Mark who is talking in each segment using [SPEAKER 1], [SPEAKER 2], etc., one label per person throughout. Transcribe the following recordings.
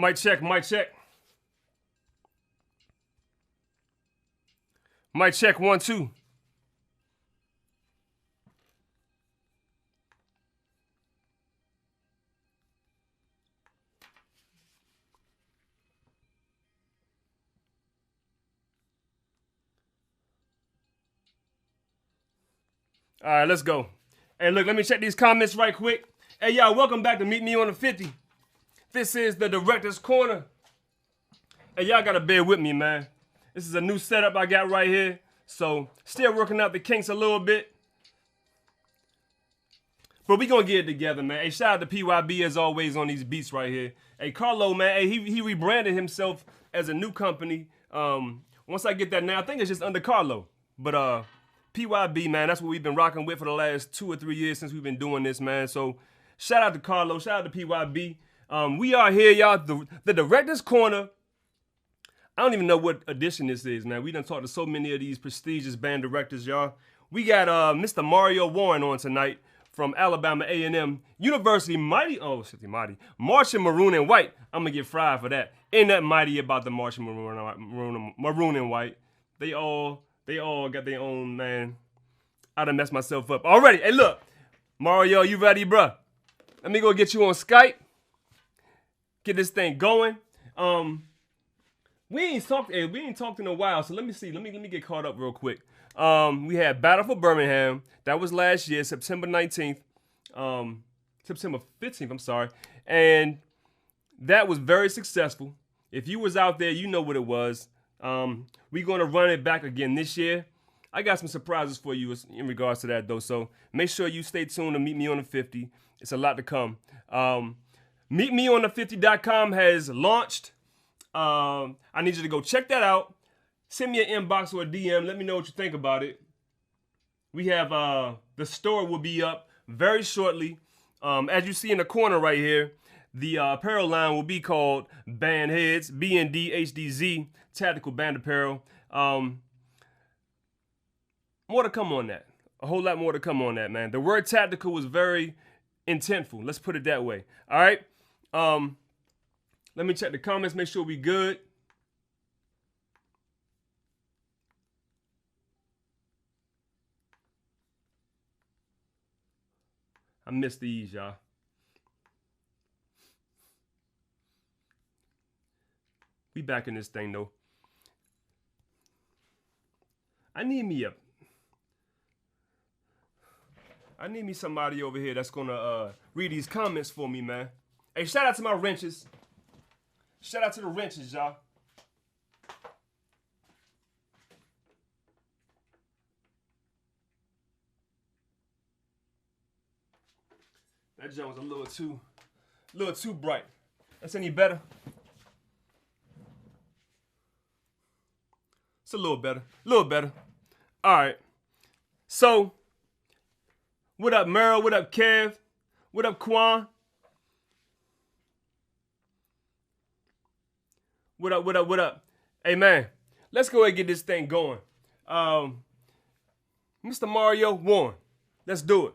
[SPEAKER 1] Mic check, mic check. Mic check, 1, 2. All right, let's go. Hey, look, let me check these comments right quick. Hey, y'all, welcome back to Meet Me on the 50. This is the Director's Corner. Hey, y'all gotta bear with me, man. This is a new setup I got right here. So, still working out the kinks a little bit. But we gonna get it together, man. Hey, shout out to PYB as always on these beats right here. Hey, Carlo, man, hey, he rebranded himself as a new company. Once I get that now, I think it's just under Carlo. But PYB, man, that's what we've been rocking with for the last 2 or 3 years since we've been doing this, man. So shout out to Carlo, shout out to PYB. We are here, y'all, the Director's Corner. I don't even know what edition this is, man. We done talked to so many of these prestigious band directors, y'all. We got Mr. Mario Warren on tonight from Alabama A&M University. Marching Maroon and White. I'm gonna get fried for that. Ain't that mighty about the Marching Maroon and White. They all got their own, man. I done messed myself up already. Hey, look, Mario, you ready, bruh? Let me go get you on Skype. Get this thing going. We ain't talked in a while, so let me see. Let me get caught up real quick. We had Battle for Birmingham. That was last year, September 19th. September 15th, I'm sorry. And that was very successful. If you was out there, you know what it was. We're going to run it back again this year. I got some surprises for you in regards to that, though. So make sure you stay tuned to Meet Me on the 50. It's a lot to come. MeetMeOnThe50.com has launched. I need you to go check that out. Send me an inbox or a DM. Let me know what you think about it. We have the store will be up very shortly. As you see in the corner right here, the apparel line will be called Band Heads, BND HDZ, Tactical Band Apparel. More to come on that. A whole lot more to come on that, man. The word tactical was very intentful. Let's put it that way. All right. Let me check the comments, make sure we good. I missed these, y'all. We back in this thing, though. I need me somebody over here that's gonna read these comments for me, man. Hey, shout out to my wrenches. Shout out to the wrenches, y'all. That joint was a little too bright. That's any better? It's a little better. All right. So, what up, Merrill? What up, Kev? What up, Quan? What up? Hey, man, let's go ahead and get this thing going. Mr. Mario Warren, let's do it.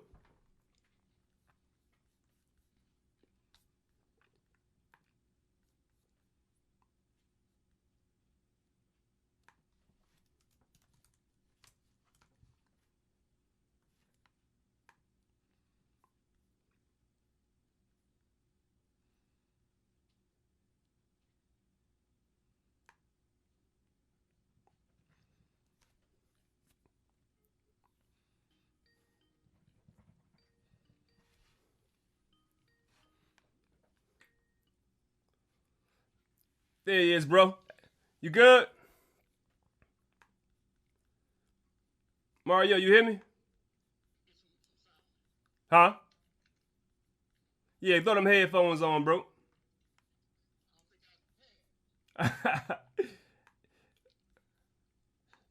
[SPEAKER 1] There he is, bro. You good? Mario, you hear me? Huh? Yeah, throw them headphones on, bro.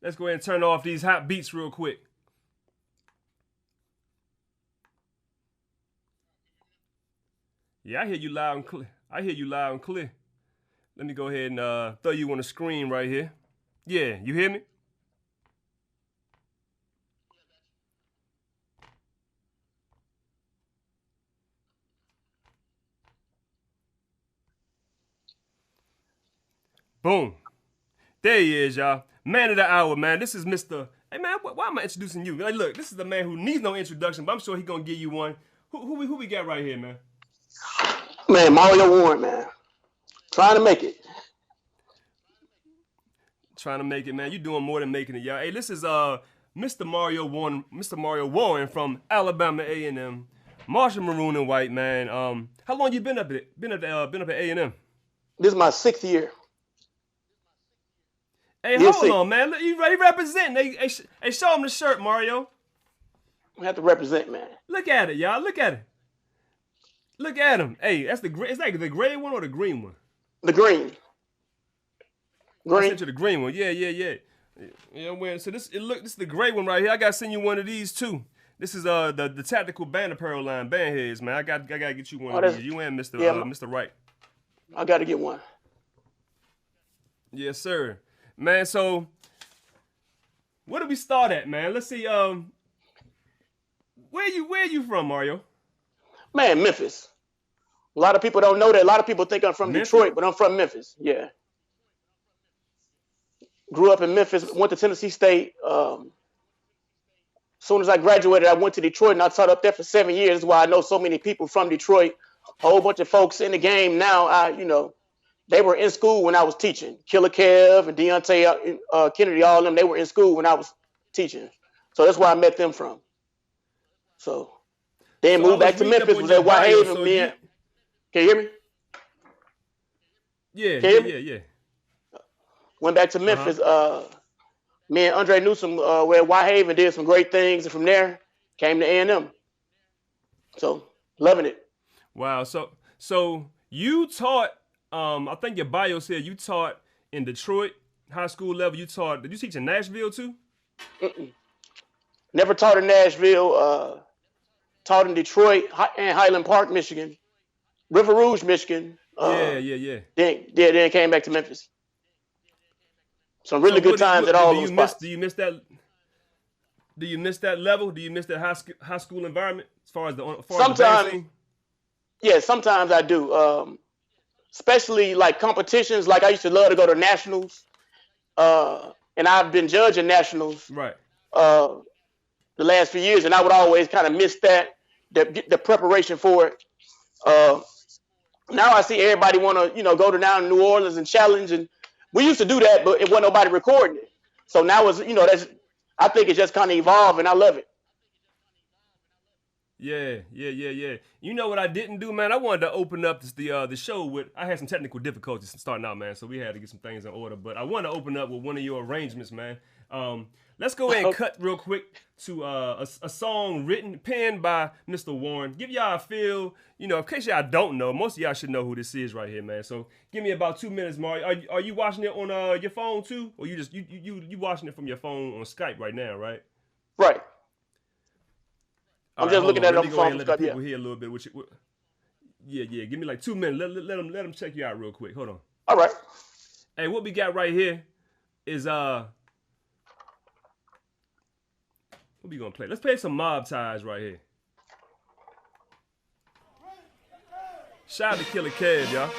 [SPEAKER 1] Let's go ahead and turn off these hot beats real quick. Yeah, I hear you loud and clear. Let me go ahead and throw you on the screen right here. Yeah, you hear me? Boom. There he is, y'all. Man of the hour, man. This is Mr. Hey, man, why am I introducing you? Like, look, this is the man who needs no introduction, but I'm sure he's going to give you one. Who we got right here, man?
[SPEAKER 2] Man, Mario Warren, man. Trying to make it.
[SPEAKER 1] Trying to make it, man. You're doing more than making it, y'all. Hey, this is Mr. Mario Warren from Alabama A&M. Marshall Maroon and White, man. How long you been up at A&M?
[SPEAKER 2] This is my 6th year.
[SPEAKER 1] Hey, hold on, man. He representing. Hey, show him the shirt, Mario.
[SPEAKER 2] We have to represent, man.
[SPEAKER 1] Look at it, y'all. Look at it. Look at him. Hey, that's the gray. It's like the gray one or the green one?
[SPEAKER 2] The green.
[SPEAKER 1] I sent you the green one. Yeah. Yeah, so this is the gray one right here. I gotta send you one of these too. This is the tactical band apparel line, band heads, man. I gotta get you one of these. You and Mr. Wright.
[SPEAKER 2] I gotta get one.
[SPEAKER 1] Yes, sir. Man, so where do we start at, man? Let's see. Where you from, Mario?
[SPEAKER 2] Man, Memphis. A lot of people don't know that. A lot of people think I'm from Detroit, but I'm from Memphis. Yeah. Grew up in Memphis, went to Tennessee State. As soon as I graduated, I went to Detroit, and I taught up there for 7 years. That's why I know so many people from Detroit. A whole bunch of folks in the game now. They were in school when I was teaching. Killer Kev and Deontay Kennedy, all of them, they were in school when I was teaching. So that's where I met them from. So then moved back to Memphis, was at Whitehaven. Can you hear me?
[SPEAKER 1] Yeah.
[SPEAKER 2] Went back to Memphis. Me and Andre Newsom were at Whitehaven, did some great things. And from there, came to A&M. So loving it.
[SPEAKER 1] Wow. So you taught, I think your bio said you taught in Detroit, high school level. Did you teach in Nashville too?
[SPEAKER 2] Never taught in Nashville. Taught in Detroit and Highland Park, Michigan. River Rouge, Michigan.
[SPEAKER 1] Yeah.
[SPEAKER 2] Then came back to Memphis. Some really good times at all those spots.
[SPEAKER 1] Do you miss that? Do you miss that level? Do you miss that high school environment as far as the
[SPEAKER 2] sometimes? Yeah, sometimes I do. Especially like competitions. Like I used to love to go to nationals, and I've been judging nationals.
[SPEAKER 1] Right.
[SPEAKER 2] The last few years, and I would always kind of miss that the preparation for it. Now I see everybody want to go to down to New Orleans and challenge, and we used to do that, but it wasn't nobody recording it. So now it's I think it's just kind of evolving. I love it.
[SPEAKER 1] Yeah. You know what I didn't do, man? I wanted to open up the show with. I had some technical difficulties starting out, man, so we had to get some things in order. But I want to open up with one of your arrangements, man. Let's go ahead and cut real quick to a song penned by Mr. Warren. Give y'all a feel, in case y'all don't know, most of y'all should know who this is right here, man. So give me about 2 minutes, Mario. Are you watching it on your phone too, or you watching it from your phone on Skype right now, right?
[SPEAKER 2] Right. I'm just looking at it on
[SPEAKER 1] the
[SPEAKER 2] phone.
[SPEAKER 1] Let the people hear a little bit. Yeah. Give me like 2 minutes. Let them check you out real quick. Hold on.
[SPEAKER 2] All right.
[SPEAKER 1] Hey, what we got right here is what we gonna play? Let's play some Mob Ties right here. Shout out to Killer Kev, y'all.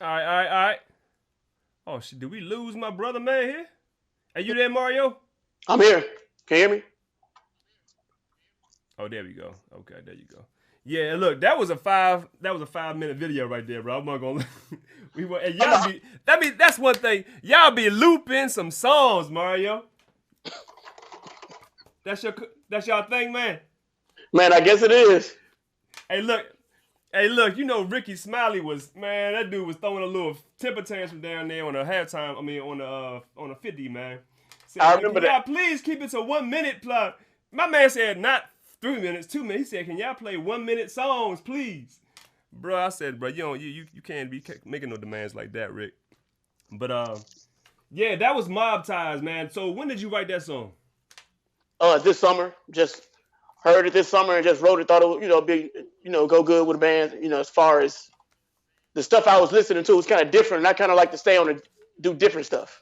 [SPEAKER 1] All right, all right, all right. Oh shit, did we lose my brother, man? Here? Are you there, Mario?
[SPEAKER 2] I'm here. Can you hear me?
[SPEAKER 1] Oh, there we go. Okay, there you go. Yeah, look, that was a 5-minute video right there, bro. I'm not gonna. We were, and y'all be. That's one thing. Y'all be looping some songs, Mario. That's y'all thing, man.
[SPEAKER 2] Man, I guess it is.
[SPEAKER 1] Hey, look. You know Ricky Smiley was, man. That dude was throwing a little temper tantrum down there on the halftime. I mean, on the 50, man. Said,
[SPEAKER 2] I remember that.
[SPEAKER 1] Y'all please keep it to 1 minute. Plus, my man said not 3 minutes, 2 minutes. He said, can y'all play 1 minute songs, please? Bro, I said, bro, you can't be making no demands like that, Rick. But yeah, that was Mob Ties, man. So when did you write that song?
[SPEAKER 2] This summer. Just heard it this summer and just wrote it. Thought it would, be, go good with a band. As far as the stuff I was listening to was kind of different, and I kind of like to stay on and do different stuff.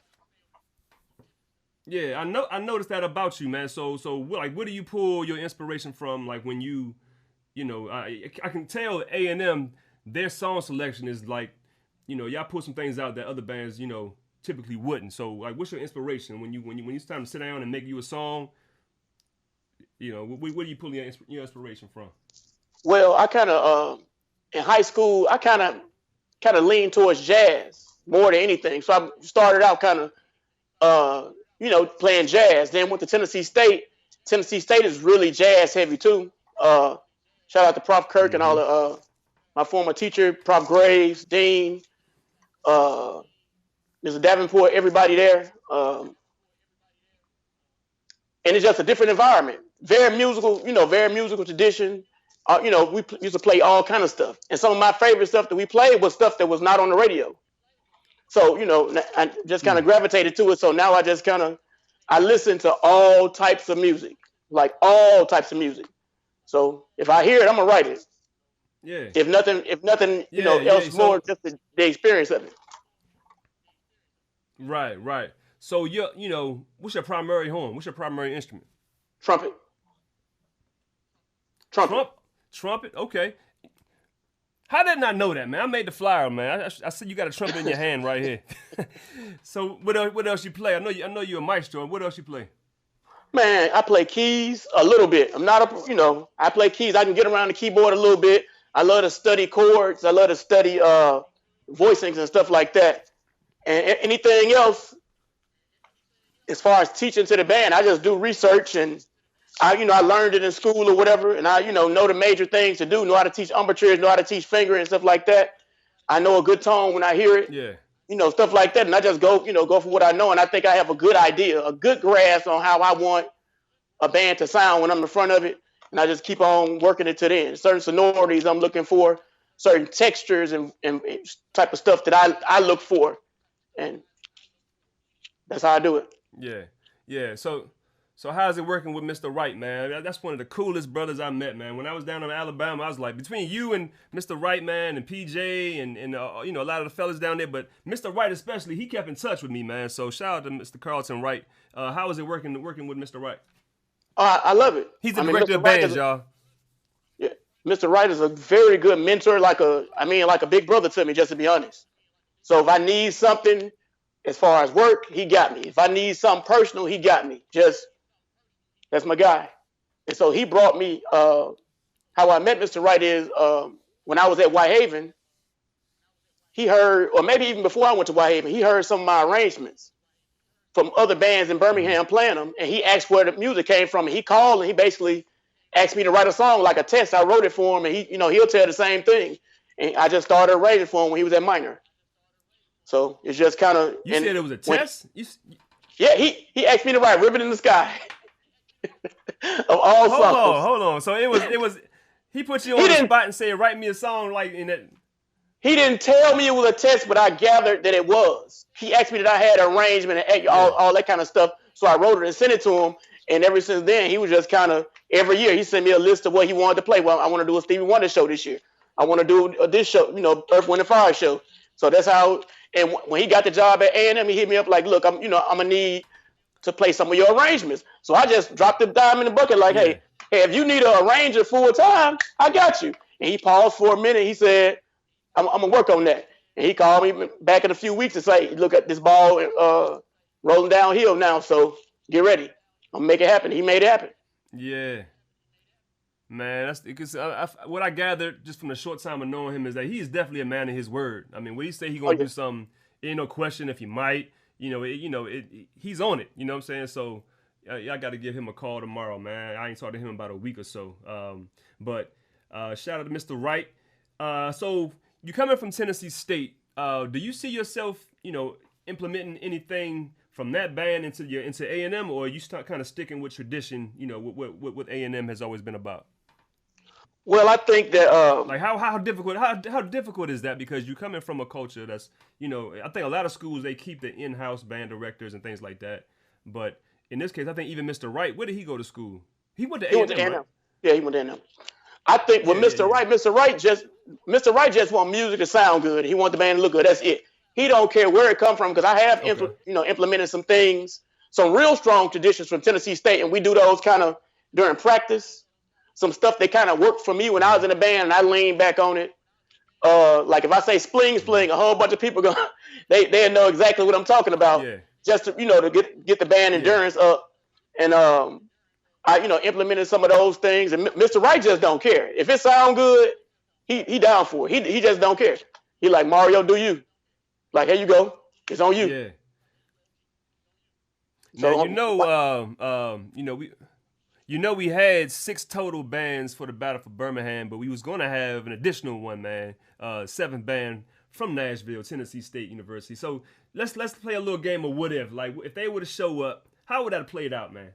[SPEAKER 1] Yeah, I noticed that about you, man. So like, where do you pull your inspiration from? Like when I can tell A&M, their song selection is like, y'all pull some things out that other bands, typically wouldn't. So like, what's your inspiration when it's time to sit down and make you a song? Where do you pull your inspiration from?
[SPEAKER 2] Well, I kind of in high school, I kind of leaned towards jazz more than anything. So I started out kind of playing jazz. Then went to Tennessee State. Tennessee State is really jazz heavy too. Shout out to Prof. Kirk and all the my former teacher, Prof. Graves, Dean, Mr. Davenport, everybody there. And it's just a different environment. Very musical tradition. We used to play all kind of stuff. And some of my favorite stuff that we played was stuff that was not on the radio. So, I just kind of gravitated to it. So now I listen to all types of music, like all types of music. So if I hear it, I'm going to write it.
[SPEAKER 1] Yeah.
[SPEAKER 2] If nothing, else more, just the experience of it.
[SPEAKER 1] Right. So what's your primary horn? What's your primary instrument?
[SPEAKER 2] Trumpet.
[SPEAKER 1] Trumpet. Okay. How did I not know that, man? I made the flyer, man. I said you got a trumpet in your hand right here. So what else you play? I know you're a maestro. What else you play?
[SPEAKER 2] Man, I play keys a little bit. I'm not I play keys. I can get around the keyboard a little bit. I love to study chords. I love to study voicings and stuff like that. And anything else, as far as teaching to the band, I just do research and I learned it in school or whatever, and I, know the major things to do, know how to teach embouchures, know how to teach finger and stuff like that. I know a good tone when I hear it.
[SPEAKER 1] Yeah.
[SPEAKER 2] Stuff like that. And I just go for what I know. And I think I have a good idea, a good grasp on how I want a band to sound when I'm in front of it. And I just keep on working it to the end. Certain sonorities I'm looking for, certain textures and type of stuff that I look for. And that's how I do it.
[SPEAKER 1] Yeah. So how's it working with Mr. Wright, man? That's one of the coolest brothers I met, man. When I was down in Alabama, I was like, between you and Mr. Wright, man, and PJ and a lot of the fellas down there, but Mr. Wright especially, he kept in touch with me, man. So shout out to Mr. Carlton Wright. How is it working with Mr. Wright?
[SPEAKER 2] I love it.
[SPEAKER 1] He's the director of bands, y'all.
[SPEAKER 2] Yeah, Mr. Wright is a very good mentor, like a big brother to me, just to be honest. So if I need something as far as work, he got me. If I need something personal, he got me. That's my guy. And so he brought me, how I met Mr. Wright is when I was at Whitehaven, he heard, or maybe even before I went to Whitehaven, he heard some of my arrangements from other bands in Birmingham playing them. And he asked where the music came from. And he called and he basically asked me to write a song like a test. I wrote it for him and he'll tell the same thing. And I just started arranging for him when he was at Minor. So it's just kind of.
[SPEAKER 1] You said it was a test?
[SPEAKER 2] Yeah, he asked me to write Ribbon in the Sky. Of all songs.
[SPEAKER 1] Hold on. So it was he put you on the spot and said, write me a song like in that.
[SPEAKER 2] He didn't tell me it was a test, but I gathered that it was. He asked me that I had an arrangement and all that kind of stuff. So I wrote it and sent it to him. And ever since then, he was just kind of, every year, he sent me a list of what he wanted to play. Well, I want to do a Stevie Wonder show this year. I want to do this show, Earth, Wind, and Fire show. So that's how, and when he got the job at A&M, he hit me up like, look, I'm going to need to play some of your arrangements. So I just dropped the dime in the bucket like, hey, if you need an arranger full time, I got you. And he paused for a minute. He said, I'm going to work on that. And he called me back in a few weeks and say, look at this ball rolling downhill now, so get ready. I'm gonna make it happen. He made it happen.
[SPEAKER 1] Yeah. Man, that's because what I gathered just from the short time of knowing him is that he is definitely a man of his word. I mean, when he say he gonna do something, ain't no question if he might. He's on it. You know what I'm saying? So I got to give him a call tomorrow, man. I ain't talked to him in about a week or so. But shout out to Mr. Wright. So you coming from Tennessee State? Do you see yourself, implementing anything from that band into A&M, or are you start kind of sticking with tradition? What A&M has always been about.
[SPEAKER 2] Well, I think that
[SPEAKER 1] like how difficult is that, because you're coming from a culture that's I think a lot of schools, they keep the in-house band directors and things like that, but in this case I think even Mr. Wright, where did he go to school? He went to A&M. Right?
[SPEAKER 2] Yeah, he went to A&M. I think with Mr. Wright just want music to sound good. He want the band to look good. That's it. He don't care where it come from, because I have implemented some things, some real strong traditions from Tennessee State, and we do those kind of during practice. Some stuff that kind of worked for me when I was in the band, and I lean back on it. Like if I say spling, a whole bunch of people they know exactly what I'm talking about. Yeah. Just to to get the band endurance up, and I implemented some of those things. And Mr. Wright just don't care if it sound good. He down for it. He just don't care. He like, Mario, do you? Like, here you go. It's on you.
[SPEAKER 1] Yeah. So we had 6 total bands for the Battle for Birmingham, but we was gonna have an additional one, man. 7th band from Nashville, Tennessee State University. So let's play a little game of what if. Like, if they were to show up, how would that have played out, man?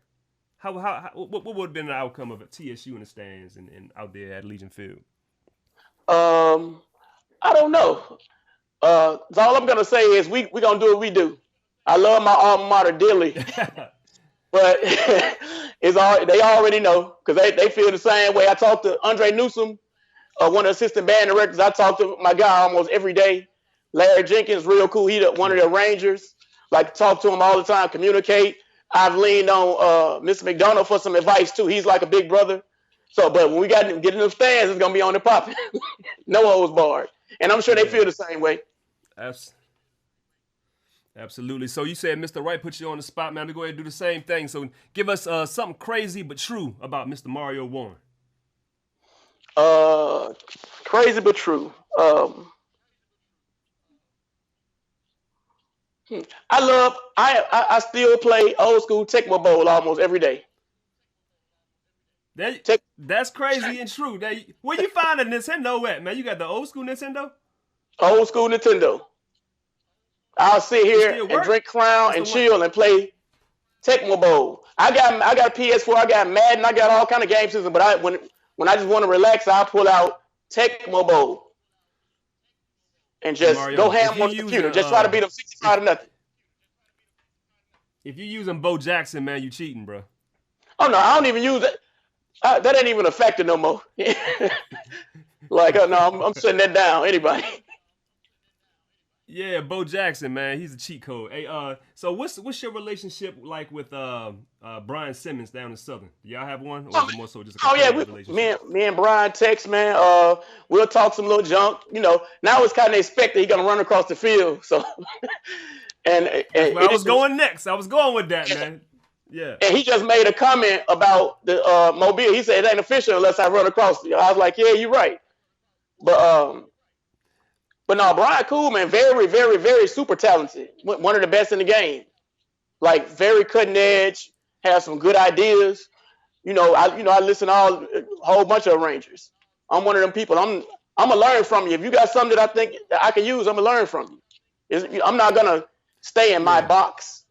[SPEAKER 1] What would have been the outcome of a TSU in the stands and out there at Legion Field?
[SPEAKER 2] I don't know. So all I'm gonna say is we gonna do what we do. I love my alma mater dearly, but they already know, because they feel the same way. I talk to Andre Newsom, one of the assistant band directors. I talk to my guy almost every day. Larry Jenkins, real cool. He one of the arrangers. Like to talk to him all the time, communicate. I've leaned on Mr. McDonald for some advice too. He's like a big brother. So, but when we got to get in them stands, it's gonna be on the pop. No holds barred, and I'm sure they feel the same way.
[SPEAKER 1] Absolutely. So you said Mr. Wright put you on the spot, man. To go ahead and do the same thing. So give us something crazy but true about Mr. Mario Warren.
[SPEAKER 2] Crazy but true. I still play old school Tecmo Bowl almost every day.
[SPEAKER 1] That's crazy and true. Where you find a Nintendo at, man? You got the old school Nintendo?
[SPEAKER 2] Old school Nintendo. I'll sit here and drink Crown and chill and play Tecmo Bowl. I got a PS4, I got Madden, I got all kind of game systems, but when I just want to relax, I'll pull out Tecmo Bowl and just go ham on the computer. Just try to beat them 65-0.
[SPEAKER 1] If you're using Bo Jackson, man, you cheating, bro.
[SPEAKER 2] Oh no, I don't even use it. That ain't even a factor no more. Like, no, I'm shutting that down. Anybody?
[SPEAKER 1] Yeah, Bo Jackson, man, he's a cheat code. Hey, so what's your relationship like with Brian Simmons down in Southern? Do y'all have one, or is it more so just a relationship?
[SPEAKER 2] Me and Brian text, man. We'll talk some little junk. Now it's kind of expected he's gonna run across the field. So, and
[SPEAKER 1] I was going next. I was going with that, man. Yeah.
[SPEAKER 2] And he just made a comment about the Mobile. He said it ain't official unless I run across it. I was like, yeah, you're right. But no, Brian cool, man. Very, very, very super talented. One of the best in the game. Like, very cutting edge. Has some good ideas. I listen to a whole bunch of arrangers. I'm one of them people. I'm gonna learn from you. If you got something that I think that I can use, I'm gonna learn from you. I'm not gonna stay in my box.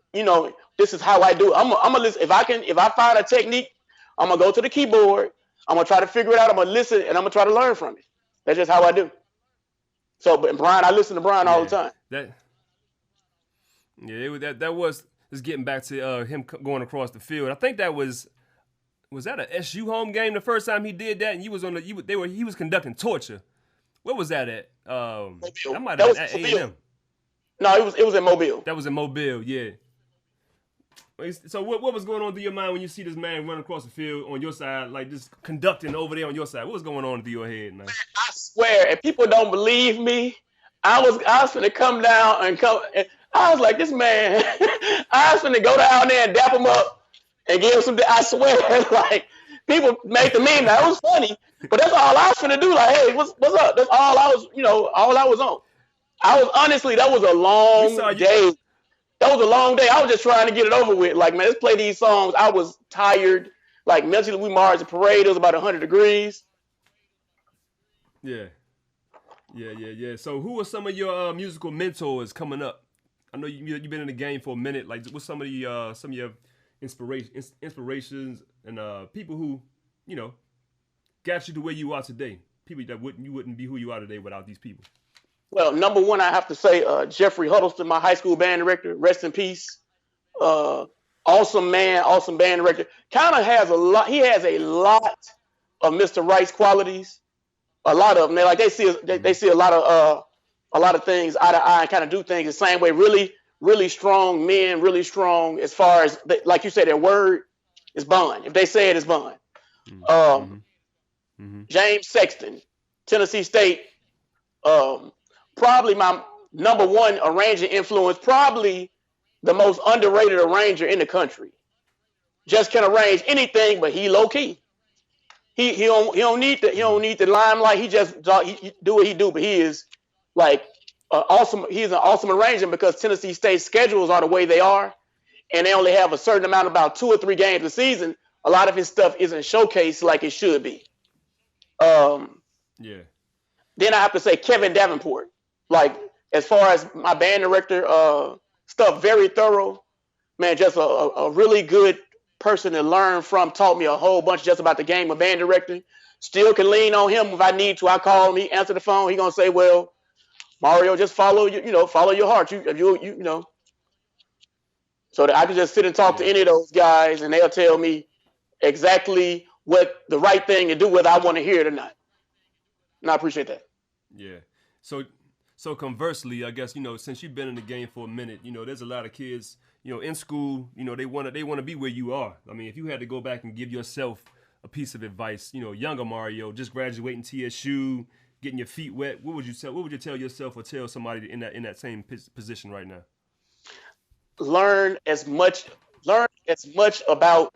[SPEAKER 2] This is how I do it. I'm gonna listen. If I find a technique, I'm gonna go to the keyboard. I'm gonna try to figure it out. I'm gonna listen, and I'm gonna try to learn from it. That's just how I do. So, but Brian, I listen to Brian all the time.
[SPEAKER 1] That was just getting back to him going across the field. I think that was that a SU home game the first time he did that, and he was conducting torture. Where was that at? That might have been at A&M.
[SPEAKER 2] No, it was in Mobile.
[SPEAKER 1] That was in Mobile, yeah. So what was going on through your mind when you see this man running across the field on your side, like just conducting over there on your side? What was going on through your head, man?
[SPEAKER 2] I swear, if people don't believe me, I was finna come down and come. And I was like, this man. I was finna go down there and dap him up and give him some. I swear, like people made the meme. That was funny, but that's all I was finna do. Like, hey, what's up? That's all I was, all I was on. I was honestly, that was a long day. That was a long day. I was just trying to get it over with. Like, man, let's play these songs. I was tired. Like, mentally, we marched the parade. It was about 100 degrees.
[SPEAKER 1] Yeah. So, who are some of your musical mentors coming up? I know you've been in the game for a minute. Like, what's some of your inspirations and people who, got you to where you are today? People that you wouldn't be who you are today without these people.
[SPEAKER 2] Well, number one, I have to say Jeffery Huddleston, my high school band director. Rest in peace. Awesome man, awesome band director. Kind of has a lot. He has a lot of Mr. Rice qualities. A lot of them. They see a lot of things eye to eye and kind of do things the same way. Really, really strong men. Really strong as far as like you said, their word is bond. If they say it, it's bond. James Sexton, Tennessee State. Probably my number one arranging influence. Probably the most underrated arranger in the country. Just can arrange anything, but he low key. He don't need the limelight. He do what he do, but he is like awesome. He's an awesome arranger because Tennessee State schedules are the way they are, and they only have a certain amount, about 2 or 3 games a season. A lot of his stuff isn't showcased like it should be.
[SPEAKER 1] Yeah.
[SPEAKER 2] Then I have to say Kevin Davenport. Like, as far as my band director stuff, very thorough. Man, just a really good person to learn from. Taught me a whole bunch just about the game of band directing. Still can lean on him if I need to. I call him, he answer the phone. He gonna say, "Well, Mario, just follow follow your heart. You know." So that I can just sit and talk to any of those guys, and they'll tell me exactly what the right thing to do, whether I want to hear it or not. And I appreciate that.
[SPEAKER 1] Yeah. So conversely, I guess, since you've been in the game for a minute, there's a lot of kids, in school, they want to be where you are. I mean, if you had to go back and give yourself a piece of advice, younger Mario, just graduating TSU, getting your feet wet, what would you tell yourself or tell somebody in that same position right now?
[SPEAKER 2] Learn as much about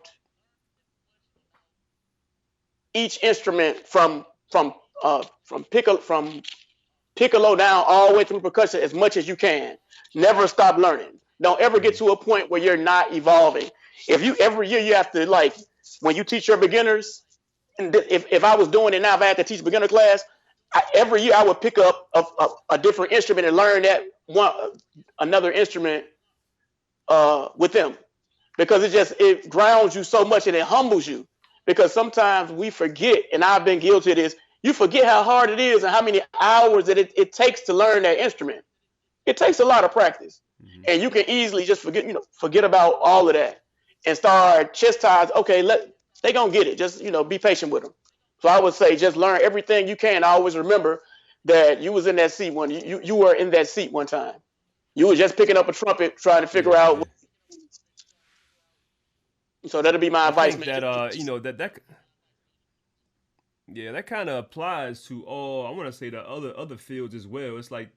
[SPEAKER 2] each instrument from piccolo down all the way through percussion as much as you can. Never stop learning. Don't ever get to a point where you're not evolving. Every year you have to, like, when you teach your beginners, and if I was doing it now, if I had to teach beginner class, every year I would pick up a different instrument and learn another instrument with them, because it grounds you so much and it humbles you. Because sometimes we forget, and I've been guilty of this, you forget how hard it is and how many hours that it takes to learn that instrument. It takes a lot of practice. Mm-hmm. And you can easily just forget about all of that and start chastising. Okay, they gonna get it. Just, be patient with them. So I would say just learn everything you can. I always remember that you was in that seat you were in that seat one time. You were just picking up a trumpet trying to figure out. So that'll be my advice.
[SPEAKER 1] That kind of applies to all, I want to say, the other fields as well. It's like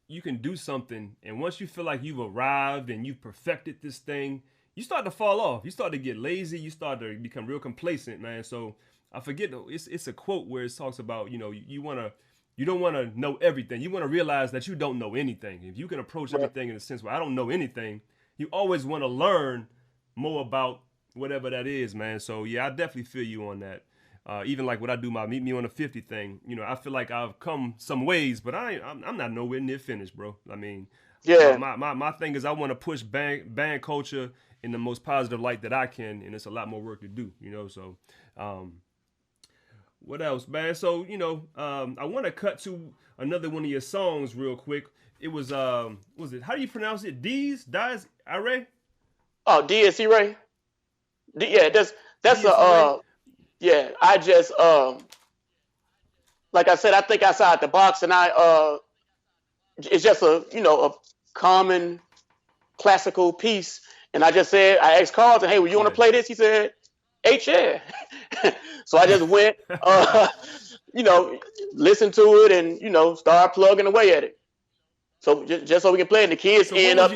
[SPEAKER 1] you can do something, and once you feel like you've arrived and you've perfected this thing, you start to fall off. You start to get lazy. You start to become real complacent, man. So I forget, it's a quote where it talks about, you don't want to know everything. You want to realize that you don't know anything. If you can approach everything in a sense where I don't know anything, you always want to learn more about whatever that is, man. So yeah, I definitely feel you on that. Even like what I do, my Meet Me on the 50 thing, I feel like I've come some ways, but I'm not nowhere near finished, bro. I mean,
[SPEAKER 2] yeah.
[SPEAKER 1] My thing is I want to push band culture in the most positive light that I can, and it's a lot more work to do, So, what else, man? So, I want to cut to another one of your songs real quick. It was how do you pronounce it? Dies Irae?
[SPEAKER 2] Oh, Dies Irae. Yeah, that's yeah, I just like I said, I think outside the box, and it's just a common classical piece. And I just said, I asked Carlton, "Hey, you want to play this?" He said, "Yeah." So I just went, listened to it, and started plugging away at it. So just so we can play it, the kids
[SPEAKER 1] So
[SPEAKER 2] end up.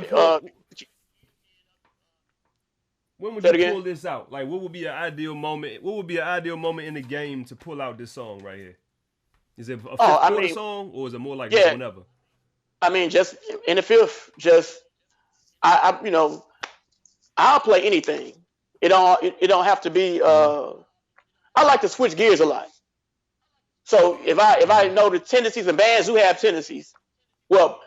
[SPEAKER 1] When would you pull this out? Like, what would be an ideal moment? What would be an ideal moment in the game to pull out this song right here? Is it a fifth quarter song, or is it more like whenever?
[SPEAKER 2] I mean, just in the fifth, I you know, I'll play anything. It don't have to be. I like to switch gears a lot. So if I know the tendencies and bands who have tendencies, well,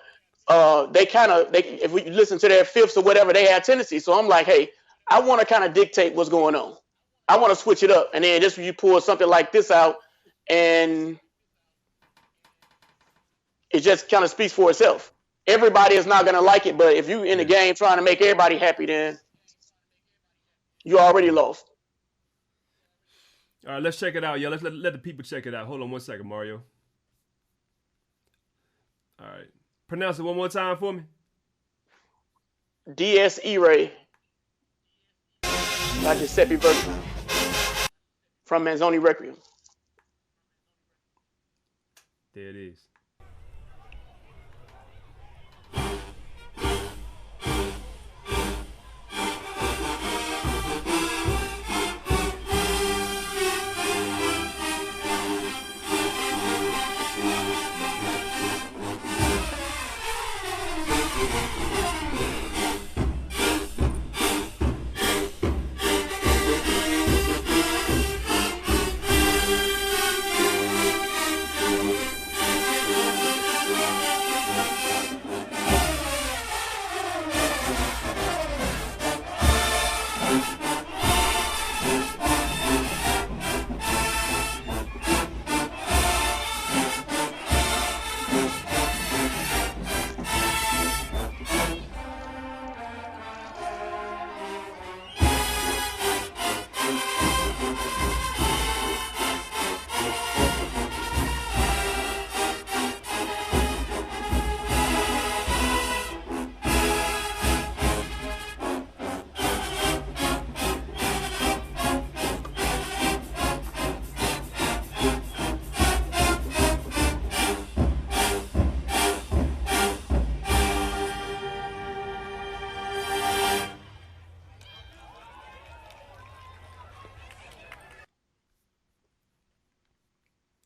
[SPEAKER 2] if we listen to their fifths or whatever, they have tendencies. So I'm like, hey, I want to kind of dictate what's going on. I want to switch it up, and then just when you pull something like this out, and it just kind of speaks for itself. Everybody is not going to like it, but if you in the game trying to make everybody happy, then you already lost.
[SPEAKER 1] All right, let's check it out, yo. Let's let the people check it out. Hold on one second, Mario. All right. Pronounce it one more time for me.
[SPEAKER 2] Dies Irae by Giuseppe Verdi from Manzoni Requiem.
[SPEAKER 1] There it is.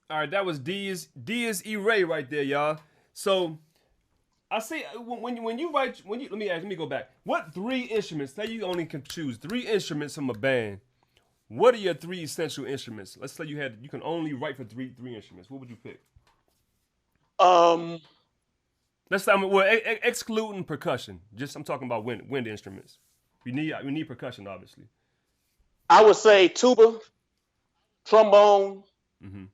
[SPEAKER 1] All right, that was Dies Irae right there, y'all. So I say when you let me go back. What 3 instruments? Say you only can choose 3 instruments from a band. What are your 3 essential instruments? Let's say you can only write for three instruments. What would you pick? Let's say excluding percussion. I'm talking about wind instruments. We need percussion, obviously.
[SPEAKER 2] I would say tuba, trombone.
[SPEAKER 1] Mm-hmm.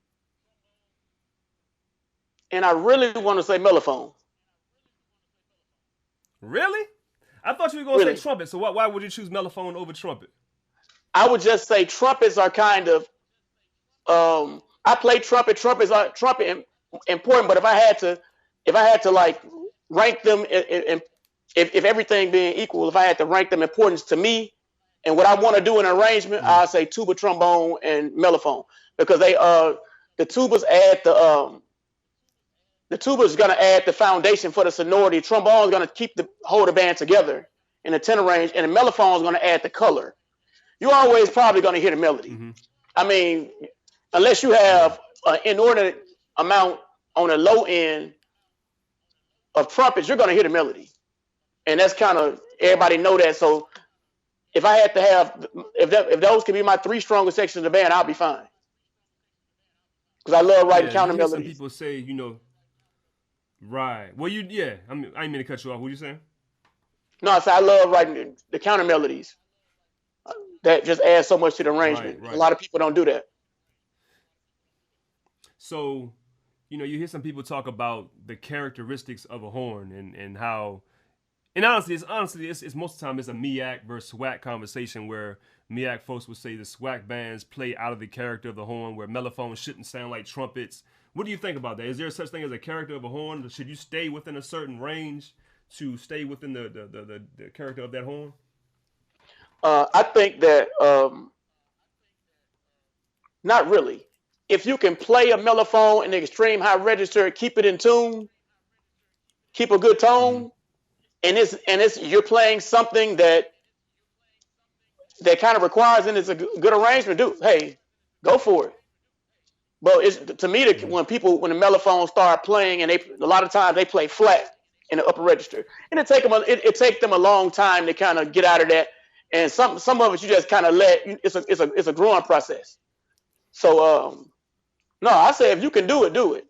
[SPEAKER 2] And I really want to say mellophone.
[SPEAKER 1] Really? I thought you were going to say trumpet. So why would you choose mellophone over trumpet?
[SPEAKER 2] I would just say trumpets are kind of. I play trumpet. Trumpets are important. But if I had to like rank them, if everything being equal, if I had to rank them importance to me and what I want to do in an arrangement, I'd say tuba, trombone, and mellophone, because the tubas add the tuba is going to add the foundation for the sonority. Trombone is going to hold the band together in the tenor range, and the mellophone is going to add the color. You're always probably going to hear the melody. Mm-hmm. I mean, unless you have an inordinate amount on the low end of trumpets, you're going to hear the melody, and that's kind of everybody know that. So if I had to have, if those could be my 3 strongest sections of the band, I'll be fine. Because I love writing counter melodies.
[SPEAKER 1] Some people say, right. Well, I didn't mean to cut you off. What are you saying?
[SPEAKER 2] No, I said I love writing the counter melodies. That just adds so much to the arrangement. Right. A lot of people don't do that.
[SPEAKER 1] So, you hear some people talk about the characteristics of a horn and how, and honestly, it's most of the time it's a MEAC versus SWAC conversation where MEAC folks would say the SWAC bands play out of the character of the horn, where mellophones shouldn't sound like trumpets. What do you think about that? Is there such thing as a character of a horn? Should you stay within a certain range to stay within the character of that horn?
[SPEAKER 2] I think that not really. If you can play a mellophone in the extreme high register, keep it in tune, keep a good tone, and it's you're playing something that kind of requires, and it's a good arrangement. Hey, go for it. But it's to me when the mellophones start playing, and a lot of times they play flat in the upper register, and it take them a long time to kind of get out of that. And some of it you just kind of let. It's a growing process. So no, I say if you can do it, do it.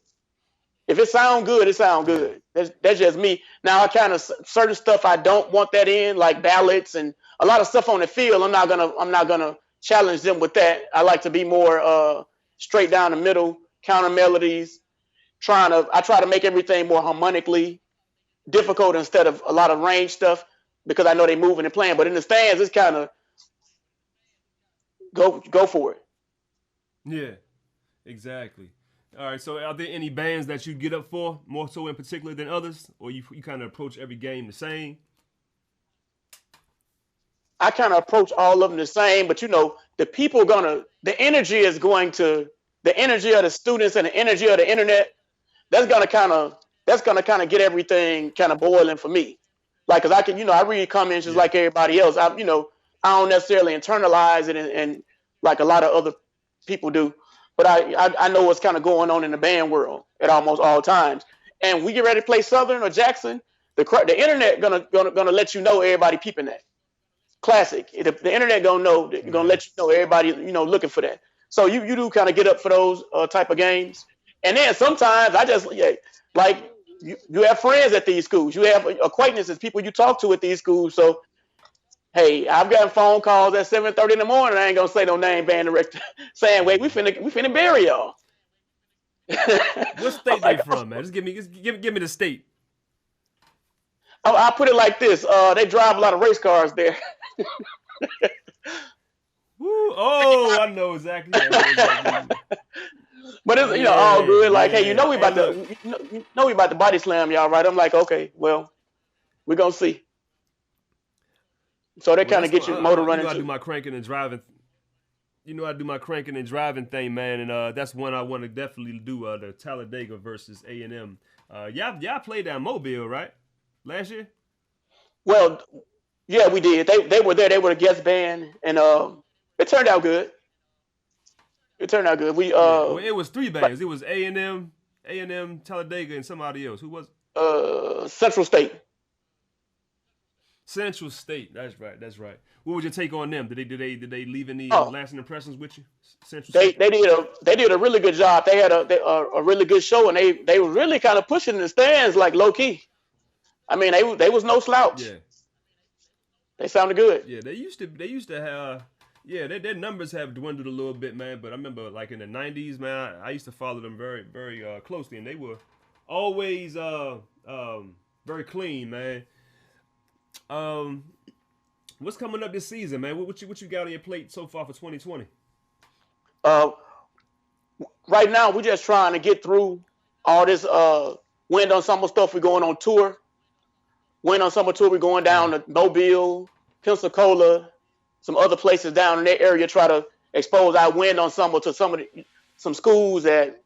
[SPEAKER 2] If it sound good, it sound good. That's just me. Now I kind of certain stuff I don't want that in, like ballads and a lot of stuff on the field. I'm not gonna challenge them with that. I like to be more straight down the middle, counter melodies. I try to make everything more harmonically difficult instead of a lot of range stuff because I know they moving and playing. But in the stands, it's kind of go for it.
[SPEAKER 1] Yeah, exactly. All right, so are there any bands that you get up for, more so in particular than others, or you kind of approach every game the same?
[SPEAKER 2] I kind of approach all of them the same, but the energy of the students and the energy of the internet, that's gonna kind of get everything kind of boiling for me. Like, cause I read comments just like everybody else. I don't necessarily internalize it and like a lot of other people do. But I know what's kind of going on in the band world at almost all times. And we get ready to play Southern or Jackson, the internet gonna let you know everybody peeping that. Classic. The internet gonna let you know everybody looking for that. So you do kind of get up for those type of games. And then sometimes I just like you have friends at these schools, you have acquaintances, people you talk to at these schools. So hey, I've gotten phone calls at 7:30 in the morning. I ain't gonna say no name, band director, saying, "Wait, we finna bury y'all."
[SPEAKER 1] What state they from, man? Just give me the state.
[SPEAKER 2] I'll put it like this: they drive a lot of race cars there.
[SPEAKER 1] Woo! Oh, I know exactly.
[SPEAKER 2] But it's all good. Like, hey, we about to body slam y'all, right? I'm like, okay, well, we're gonna see. So they kind of get your motor running.
[SPEAKER 1] I do my cranking and driving. I do my cranking and driving thing, man, and that's one I want to definitely do. The Talladega versus A&M. Y'all played down Mobile, right? Last year.
[SPEAKER 2] Well, yeah, we did. They were there. They were a guest band, and it turned out good. It turned out good.
[SPEAKER 1] Well, it was three bands. It was A&M, Talladega, and somebody else. Who was it?
[SPEAKER 2] Central State.
[SPEAKER 1] Central State. That's right. What was your take on them? Did they leave any lasting impressions with you? Central State.
[SPEAKER 2] They did a really good job. They had a really good show, and they were really kind of pushing the stands like low key. I mean, they was no slouch.
[SPEAKER 1] Yeah.
[SPEAKER 2] They sounded good.
[SPEAKER 1] Yeah, they used to have. Yeah, their numbers have dwindled a little bit, man. But I remember, like in the '90s, man, I used to follow them very, very closely, and they were always very clean, man. What's coming up this season, man? What you got on your plate so far for 2020?
[SPEAKER 2] Right now we're just trying to get through all this Wind Ensemble stuff. We're going on tour. Wind Ensemble tour. We're going down to Mobile, Pensacola, some other places down in that area. Try to expose our Wind Ensemble to some schools that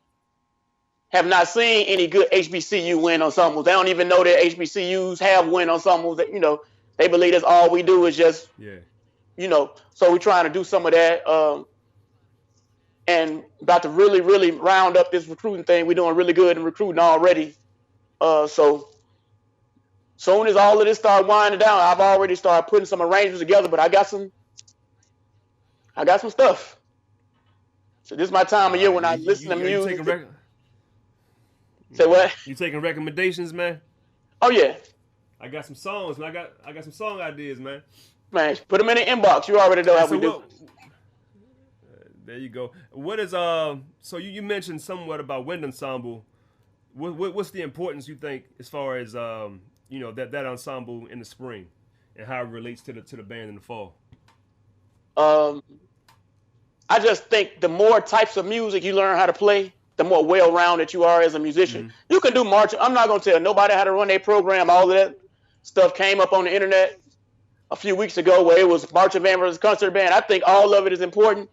[SPEAKER 2] have not seen any good HBCU Wind Ensembles. They don't even know that HBCUs have Wind Ensembles. That they believe that's all we do is just So we're trying to do some of that, and about to really, really round up this recruiting thing. We're doing really good in recruiting already. So soon as all of this start winding down, I've already started putting some arrangements together. But I got some stuff. So this is my time of year when I listen to music. Say what?
[SPEAKER 1] You taking recommendations, man?
[SPEAKER 2] Oh yeah.
[SPEAKER 1] I got some songs, man. I got some song ideas, man.
[SPEAKER 2] Man, put them in the inbox. You already know how we do.
[SPEAKER 1] There you go. What is so you mentioned somewhat about Wind Ensemble. What's the importance you think as far as that ensemble in the spring and how it relates to the band in the fall?
[SPEAKER 2] I just think the more types of music you learn how to play, the more well-rounded you are as a musician. Mm-hmm. You can do march. I'm not going to tell nobody how to run their program. All of that stuff came up on the internet a few weeks ago where it was marching band versus concert band. I think all of it is important.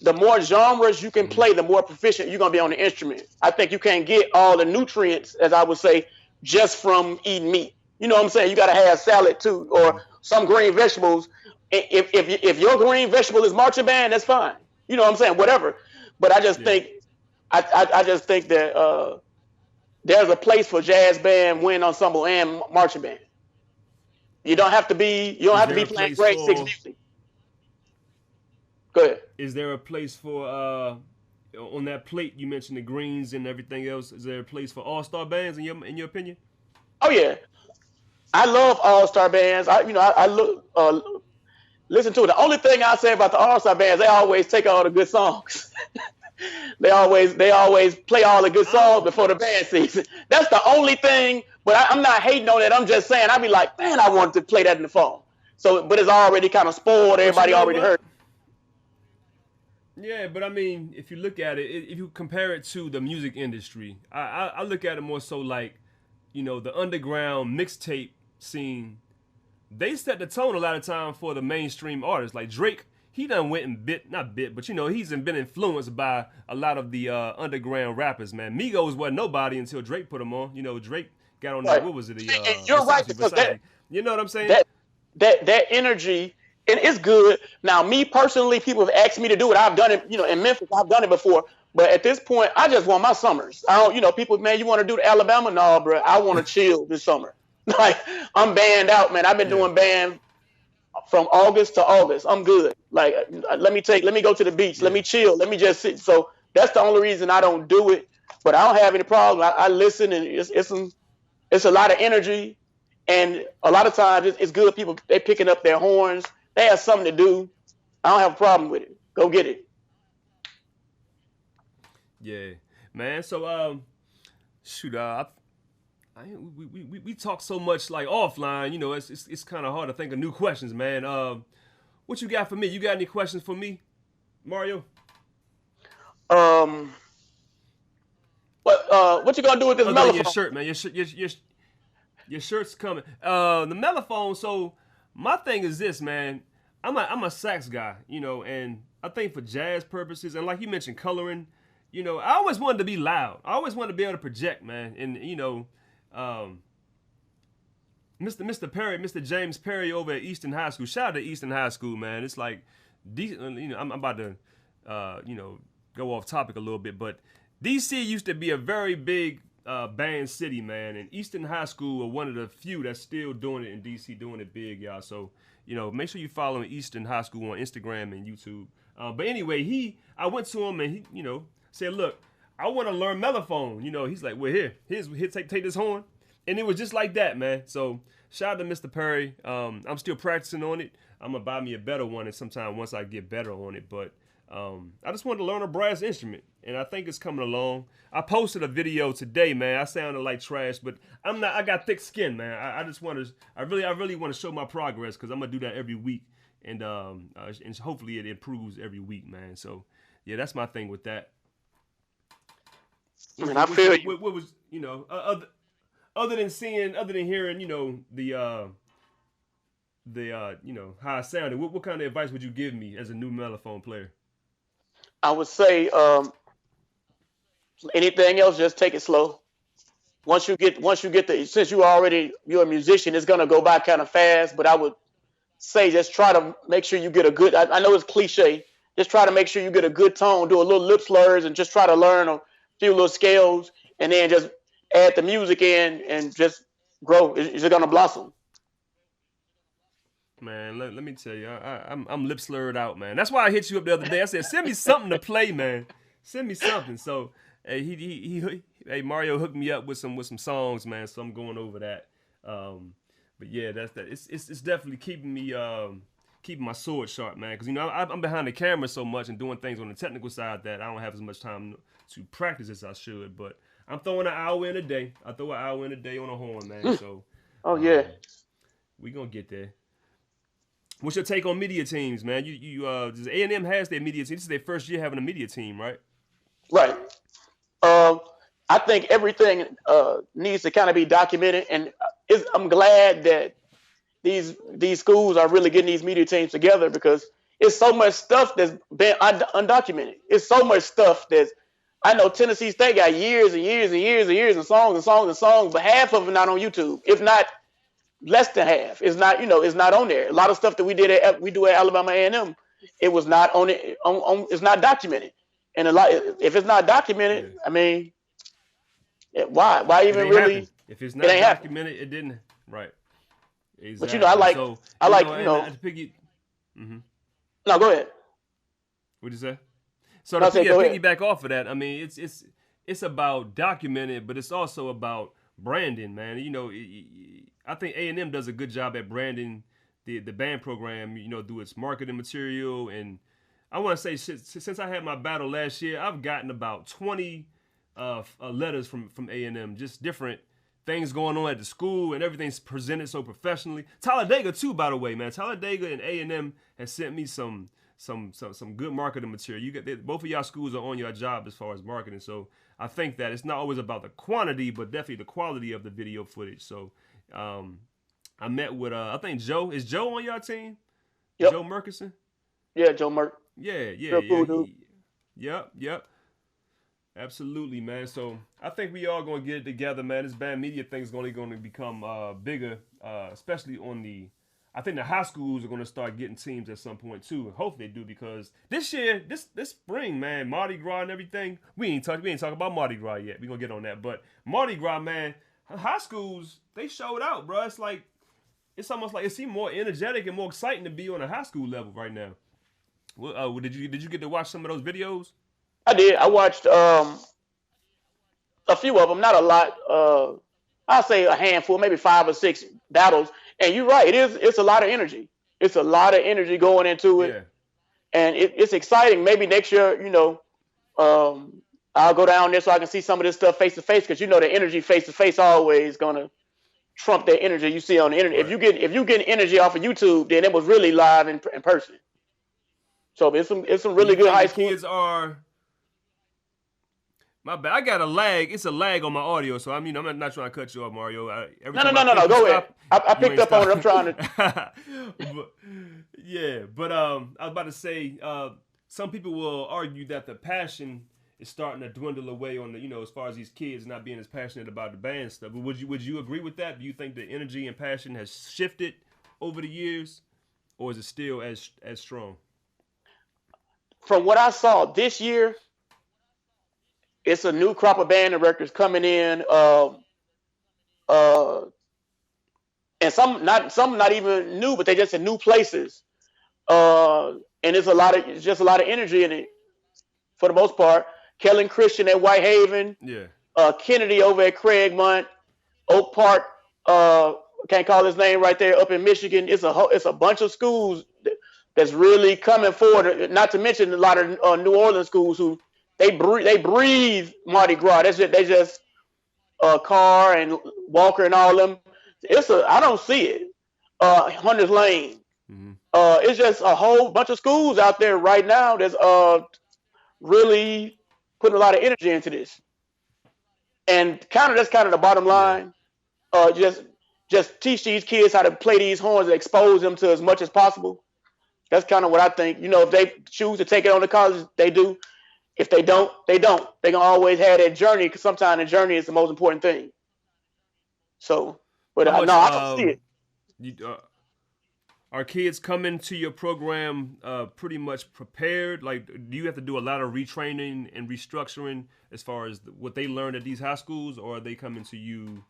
[SPEAKER 2] The more genres you can play, the more proficient you're going to be on the instrument. I think you can't get all the nutrients, as I would say, just from eating meat. You know what I'm saying? You got to have salad too, or some green vegetables. If your green vegetable is marching band, that's fine. You know what I'm saying? Whatever. But I just think I just think that there's a place for jazz band, wind ensemble, and marching band. You don't have to be playing grade 6 music. Go ahead.
[SPEAKER 1] Is there a place for on that plate you mentioned the greens and everything else? Is there a place for all-star bands in your opinion?
[SPEAKER 2] Oh yeah, I love all-star bands. I listen to it. The only thing I say about the all-star bands, they always take all the good songs. they always play all the good songs before the band season. That's the only thing. But I'm not hating on it. I'm just saying I'd be like, man, I wanted to play that in the fall. So, but it's already kind of spoiled. Everybody already heard.
[SPEAKER 1] Yeah, but I mean, if you look at it, if you compare it to the music industry, I look at it more so like, the underground mixtape scene. They set the tone a lot of time for the mainstream artists. Like Drake, he done went and but he's been influenced by a lot of the underground rappers, man. Migos wasn't nobody until Drake put them on. Drake got on that, what was it?
[SPEAKER 2] You're right, because
[SPEAKER 1] you know what I'm saying?
[SPEAKER 2] That energy. And it's good. Now, me personally, people have asked me to do it. I've done it, in Memphis. I've done it before. But at this point, I just want my summers. I don't, people, man, you want to do the Alabama? No, bro. I want to chill this summer. Like, I'm banned out, man. I've been doing band from August to August. I'm good. Like, let me go to the beach. Let me chill. Let me just sit. So that's the only reason I don't do it. But I don't have any problem. I listen, and it's a lot of energy. And a lot of times it's good. People, they picking up their horns. They have something to do. I don't have a problem with it. Go get it.
[SPEAKER 1] Yeah, man. So, we talk so much like offline. It's kind of hard to think of new questions, man. What you got for me? You got any questions for me, Mario?
[SPEAKER 2] What you gonna do with this mellophone?
[SPEAKER 1] Your shirt, man. Your shirt's coming. The mellophone. So. My thing is this, man. I'm a sax guy, and I think for jazz purposes, and like you mentioned, coloring, I always wanted to be loud. I always wanted to be able to project, man. And Mr. Perry, Mr. James Perry over at Easton High School. Shout out to Easton High School, man. It's like, I'm about to, go off topic a little bit, but DC used to be a very big band city, man, and Easton High School are one of the few that's still doing it in DC, doing it big, y'all. So, make sure you follow Easton High School on Instagram and YouTube. But anyway, I went to him and he, said, look, I want to learn mellophone. He's like, well, here's take this horn, and it was just like that, man. So shout out to Mr. Perry. I'm still practicing on it. I'm gonna buy me a better one, and sometime once I get better on it, but. I just wanted to learn a brass instrument, and I think it's coming along. I posted a video today, man. I sounded like trash, but I'm not. I got thick skin, man. I just want to. I really want to show my progress, because I'm gonna do that every week, and hopefully it improves every week, man. So yeah, that's my thing with that.
[SPEAKER 2] Man, I feel you.
[SPEAKER 1] What was other than hearing the how I sounded? What kind of advice would you give me as a new mellophone player?
[SPEAKER 2] I would say anything else, just take it slow. Once you get since you're a musician, it's gonna go by kind of fast. But I would say just try to make sure you get a good. I know it's cliche. Just try to make sure you get a good tone. Do a little lip slurs and just try to learn a few little scales, and then just add the music in and just grow. It's gonna blossom.
[SPEAKER 1] Man, let me tell you, I'm lip slurred out, man. That's why I hit you up the other day. I said, send me something to play, man. Send me something. So, hey, Mario hooked me up with some songs, man. So I'm going over that. But yeah, that's that. It's definitely keeping me keeping my sword sharp, man. Because I'm behind the camera so much and doing things on the technical side that I don't have as much time to practice as I should. But I'm throwing an hour in a day. I throw an hour in a day on a horn, man. So.
[SPEAKER 2] Oh yeah.
[SPEAKER 1] We gonna get there. What's your take on media teams, man? A&M has their media team. This is their first year having a media team, right?
[SPEAKER 2] Right. I think everything needs to kind of be documented, and I'm glad that these schools are really getting these media teams together, because it's so much stuff that's been undocumented. It's so much stuff that's I know Tennessee State got years and years and years and years of songs and songs and songs, but half of them not on YouTube, if not less than half. It's not, it's not on there. A lot of stuff that we do at Alabama A&M, it was not on it. It's not documented, and a lot. If it's not documented, I mean, why? Why even really?
[SPEAKER 1] Happen. If it's not documented, it didn't. Right. Exactly.
[SPEAKER 2] But I like. No, go ahead.
[SPEAKER 1] What'd you say? So to piggyback off of that, I mean, it's about documented, but it's also about branding, man. I think A&M does a good job at branding the band program, through its marketing material. And I want to say, since I had my battle last year, I've gotten about 20 letters from A&M, just different things going on at the school, and everything's presented so professionally. Talladega too, by the way, man. Talladega and A&M has sent me some good marketing material. Both of y'all schools are on your job as far as marketing, so I think that it's not always about the quantity, but definitely the quality of the video footage. So I met with I think Joe. Is Joe on your team?
[SPEAKER 2] Yep.
[SPEAKER 1] Joe Murkison?
[SPEAKER 2] Yeah, Joe Merk.
[SPEAKER 1] Yeah. Yep. Absolutely, man. So I think we all gonna get it together, man. This band media thing is going to become bigger, especially on the. I think the high schools are going to start getting teams at some point too. Hopefully they do, because this year, this spring, man, Mardi Gras and everything. We ain't talking about Mardi Gras yet. We gonna get on that, but Mardi Gras, man, high schools, they showed out, bro. It's like it's almost like it seemed more energetic and more exciting to be on a high school level right now. Well, did you get to watch some of those videos?
[SPEAKER 2] I did. I watched a few of them, not a lot. I'll say a handful, maybe 5 or 6 battles. And you're right. It's a lot of energy. It's a lot of energy going into it.
[SPEAKER 1] Yeah.
[SPEAKER 2] And it's exciting. Maybe next year, I'll go down there so I can see some of this stuff face to face, because the energy face to face always gonna trump that energy you see on the internet. Right. If you get energy off of YouTube, then it was really live in person. So it's some really good high school
[SPEAKER 1] kids are. My bad. I got a lag. It's a lag on my audio, so I'm not trying to cut you off, Mario.
[SPEAKER 2] No. Go ahead. I picked up on it. I'm trying to.
[SPEAKER 1] but I was about to say, some people will argue that the passion is starting to dwindle away on the, as far as these kids not being as passionate about the band stuff. But would you agree with that? Do you think the energy and passion has shifted over the years, or is it still as strong?
[SPEAKER 2] From what I saw this year, it's a new crop of band directors coming in, and some not even new, but they just in new places. And it's just a lot of energy in it, for the most part. Kellen Christian at Whitehaven, Kennedy over at Craigmont, Oak Park. Can't call his name right there up in Michigan. It's a bunch of schools that's really coming forward. Not to mention a lot of New Orleans schools who. They breathe Mardi Gras. They just Carr and Walker and all of them. I don't see it. Hunter's Lane. Mm-hmm. It's just a whole bunch of schools out there right now that's really putting a lot of energy into this. And that's kind of the bottom line. Just teach these kids how to play these horns and expose them to as much as possible. That's kind of what I think. If they choose to take it on to college, they do. If they don't, they don't. They're going to always have that journey, because sometimes the journey is the most important thing. So, but I don't see it.
[SPEAKER 1] Are kids coming to your program pretty much prepared? Like, do you have to do a lot of retraining and restructuring as far as what they learned at these high schools, or are they coming to you,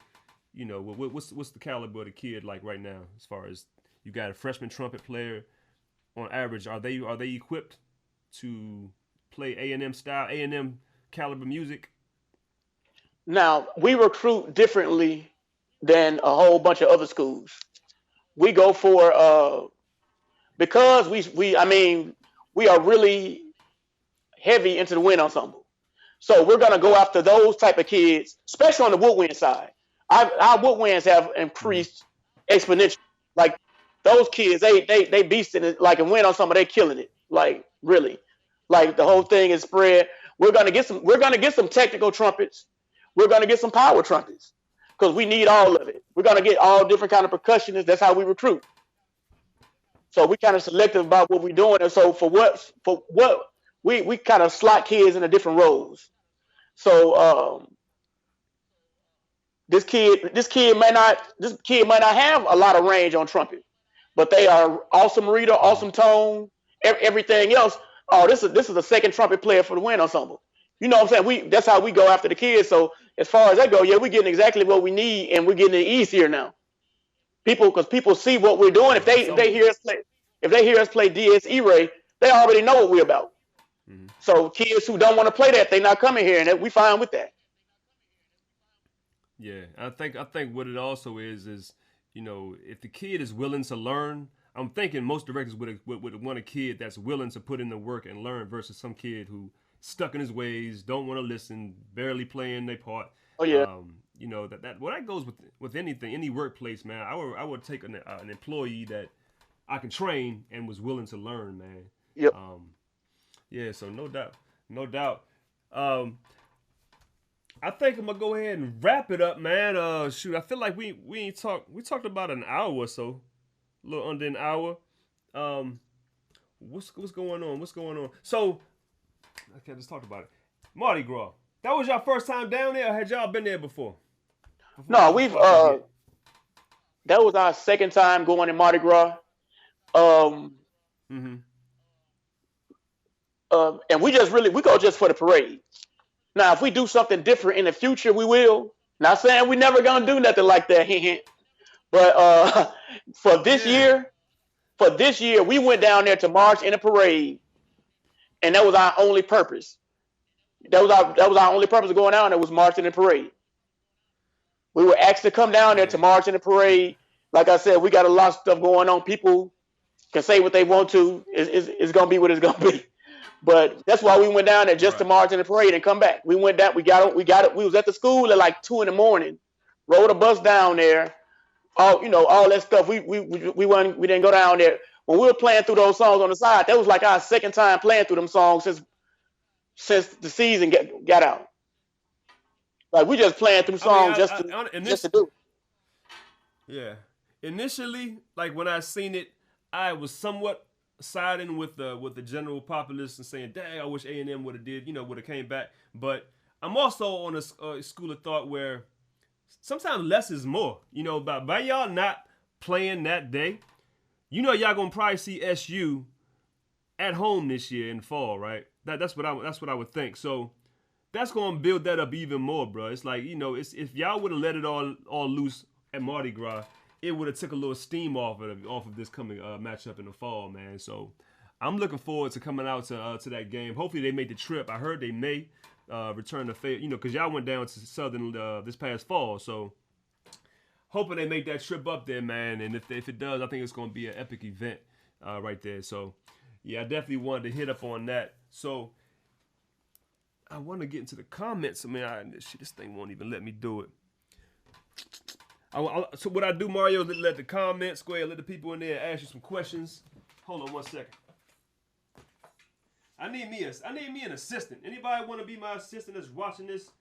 [SPEAKER 1] what's the caliber of the kid like right now, as far as you got a freshman trumpet player on average? Are they equipped to play A&M style, A&M caliber music?
[SPEAKER 2] Now, we recruit differently than a whole bunch of other schools. We go for because we are really heavy into the wind ensemble. So we're gonna go after those type of kids, especially on the woodwind side. Our woodwinds have increased exponentially. Like those kids, they beasting it. Like in wind ensemble, they killing it. Like really. Like the whole thing is spread. We're gonna get some technical trumpets. We're gonna get some power trumpets, because we need all of it. We're gonna get all different kind of percussionists. That's how we recruit. So we kind of selective about what we're doing. And so for what we kind of slot kids into different roles. So this kid might not have a lot of range on trumpet, but they are awesome reader, awesome tone, everything else. Oh, this is a second trumpet player for the Wind Ensemble. You know what I'm saying? That's how we go after the kids. So as far as that go, yeah, we're getting exactly what we need, and we're getting it easier now. Because people see what we're doing.
[SPEAKER 1] Yeah,
[SPEAKER 2] If they hear us play DSE Ray, they already know what we're about.
[SPEAKER 1] Mhm.
[SPEAKER 2] So kids who don't want to play that, they're not coming here, and we fine with that.
[SPEAKER 1] Yeah, I think what it also is if the kid is willing to learn, I'm thinking most directors would want a kid that's willing to put in the work and learn versus some kid who stuck in his ways, don't want to listen, barely playing their part.
[SPEAKER 2] Oh yeah,
[SPEAKER 1] That goes with anything, any workplace, man. I would take an employee that I can train and was willing to learn, man.
[SPEAKER 2] yep.
[SPEAKER 1] Yeah, so no doubt, no doubt. I think I'm gonna go ahead and wrap it up, man. Shoot, I feel like we ain't talked. We talked about an hour or so, a little under an hour. What's going on? What's going on? So, okay, let's talk about it. Mardi Gras. That was y'all first time down there, or had y'all been there before?
[SPEAKER 2] No, that was our second time going to Mardi Gras.
[SPEAKER 1] Mm-hmm.
[SPEAKER 2] And we go just for the parade. Now, if we do something different in the future, we will. Not saying we never gonna do nothing like that, but for this year, we went down there to march in a parade, and that was our only purpose. That was our only purpose of going down there was marching in a parade. We were asked to come down there to march in the parade. Like I said, we got a lot of stuff going on. People can say what they want to. It's gonna be what it's gonna be. But that's why we went down there just to march in the parade and come back. We went down. We got it. We was at the school at like 2 a.m. Rode a bus down there. All that stuff. We didn't go down there when we were playing through those songs on the side. That was like our second time playing through them songs since the season got out. Like we just playing through songs just to do.
[SPEAKER 1] Yeah. Initially, like when I seen it, I was somewhat siding with the general populace and saying, "Dang, I wish A&M would have came back." But I'm also on a school of thought where sometimes less is more. By y'all not playing that day, y'all gonna probably see SU at home this year in the fall, right? That's what I would think. So that's gonna build that up even more, bro. It's like if y'all would have let it all loose at Mardi Gras, it would have took a little steam off of this coming matchup in the fall, man. So I'm looking forward to coming out to that game. Hopefully they make the trip. I heard they may return to because y'all went down to Southern this past fall. So hoping they make that trip up there, man. And if it does, I think it's going to be an epic event right there. So yeah, I definitely wanted to hit up on that. So I want to get into the comments. I mean, this thing won't even let me do it. So what I do, Mario, let the comments go ahead, let the people in there ask you some questions. Hold on 1 second. I need me an assistant. Anybody want to be my assistant that's watching this?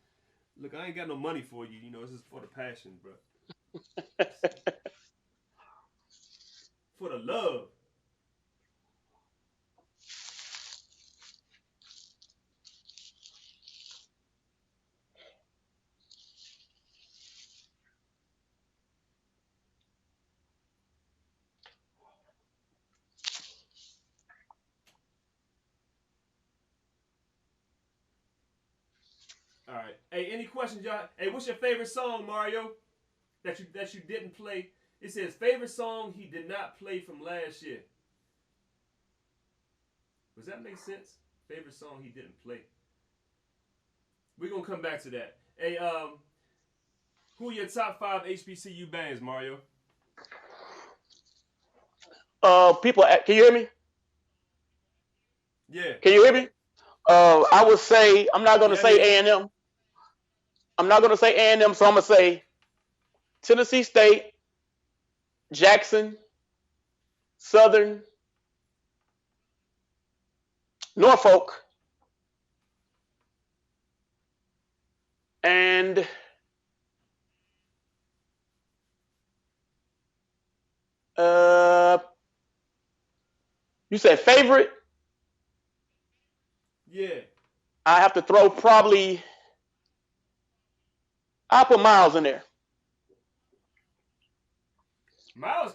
[SPEAKER 1] Look, I ain't got no money for you. This is for the passion, bro. For the love. All right. Hey, any questions, y'all? Hey, what's your favorite song, Mario? That you didn't play? It says favorite song he did not play from last year. Does that make sense? Favorite song he didn't play. We're gonna come back to that. Hey, who are your top 5 HBCU bands, Mario?
[SPEAKER 2] People, can you hear me?
[SPEAKER 1] Yeah.
[SPEAKER 2] Can you hear me? I would say I'm not gonna say A&M. I'm not gonna say A&M, so I'm gonna say Tennessee State, Jackson, Southern, Norfolk, and you said favorite?
[SPEAKER 1] Yeah.
[SPEAKER 2] I have to throw probably I'll put Miles in there.
[SPEAKER 1] Miles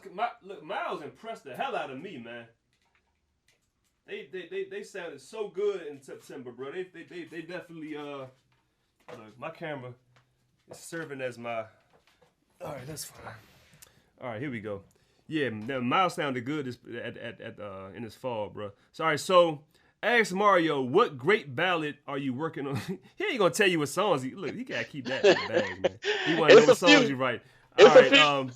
[SPEAKER 1] impressed the hell out of me, man. They sounded so good in September, bro. They definitely look, my camera is serving as my. All right, that's fine. All right, here we go. Yeah, Miles sounded good in this fall, bro. So ask Mario, what great ballad are you working on? He ain't gonna tell you what songs. He gotta keep that in the bag, man. He wanna know what songs you write. All right,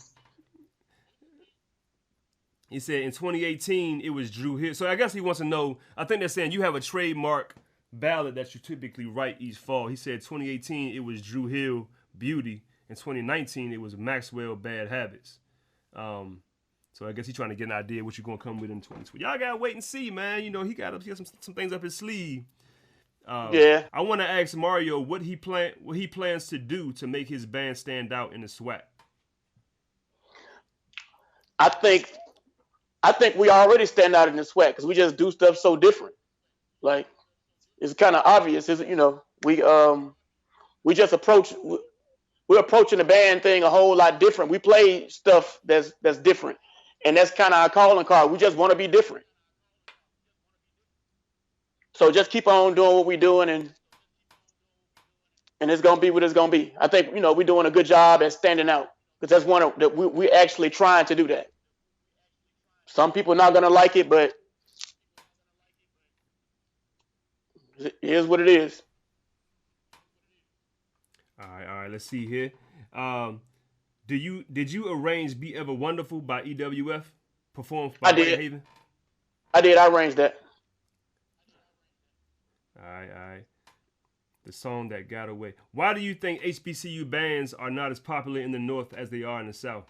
[SPEAKER 1] he said in 2018 it was Drew Hill. So I guess he wants to know. I think they're saying you have a trademark ballad that you typically write each fall. He said 2018 it was Drew Hill, Beauty. In 2019 it was Maxwell, Bad Habits. So I guess he's trying to get an idea what you're gonna come with in 2020. Y'all gotta wait and see, man. You know he got some things up his sleeve.
[SPEAKER 2] Yeah.
[SPEAKER 1] I want to ask Mario what he plans to do to make his band stand out in the SWAC.
[SPEAKER 2] I think we already stand out in the SWAC because we just do stuff so different. Like it's kind of obvious, isn't we just we're approaching the band thing a whole lot different. We play stuff that's different, and that's kind of our calling card. We just want to be different. So just keep on doing what we're doing, and it's gonna be what it's gonna be. I think we're doing a good job at standing out because that's one that we're actually trying to do that. Some people are not gonna like it, but it is what it is.
[SPEAKER 1] All right. Let's see here. Did you arrange "Be Ever Wonderful" by EWF, performed by Whitehaven?
[SPEAKER 2] I did. I arranged that.
[SPEAKER 1] All right. The song that got away. Why do you think HBCU bands are not as popular in the North as they are in the South?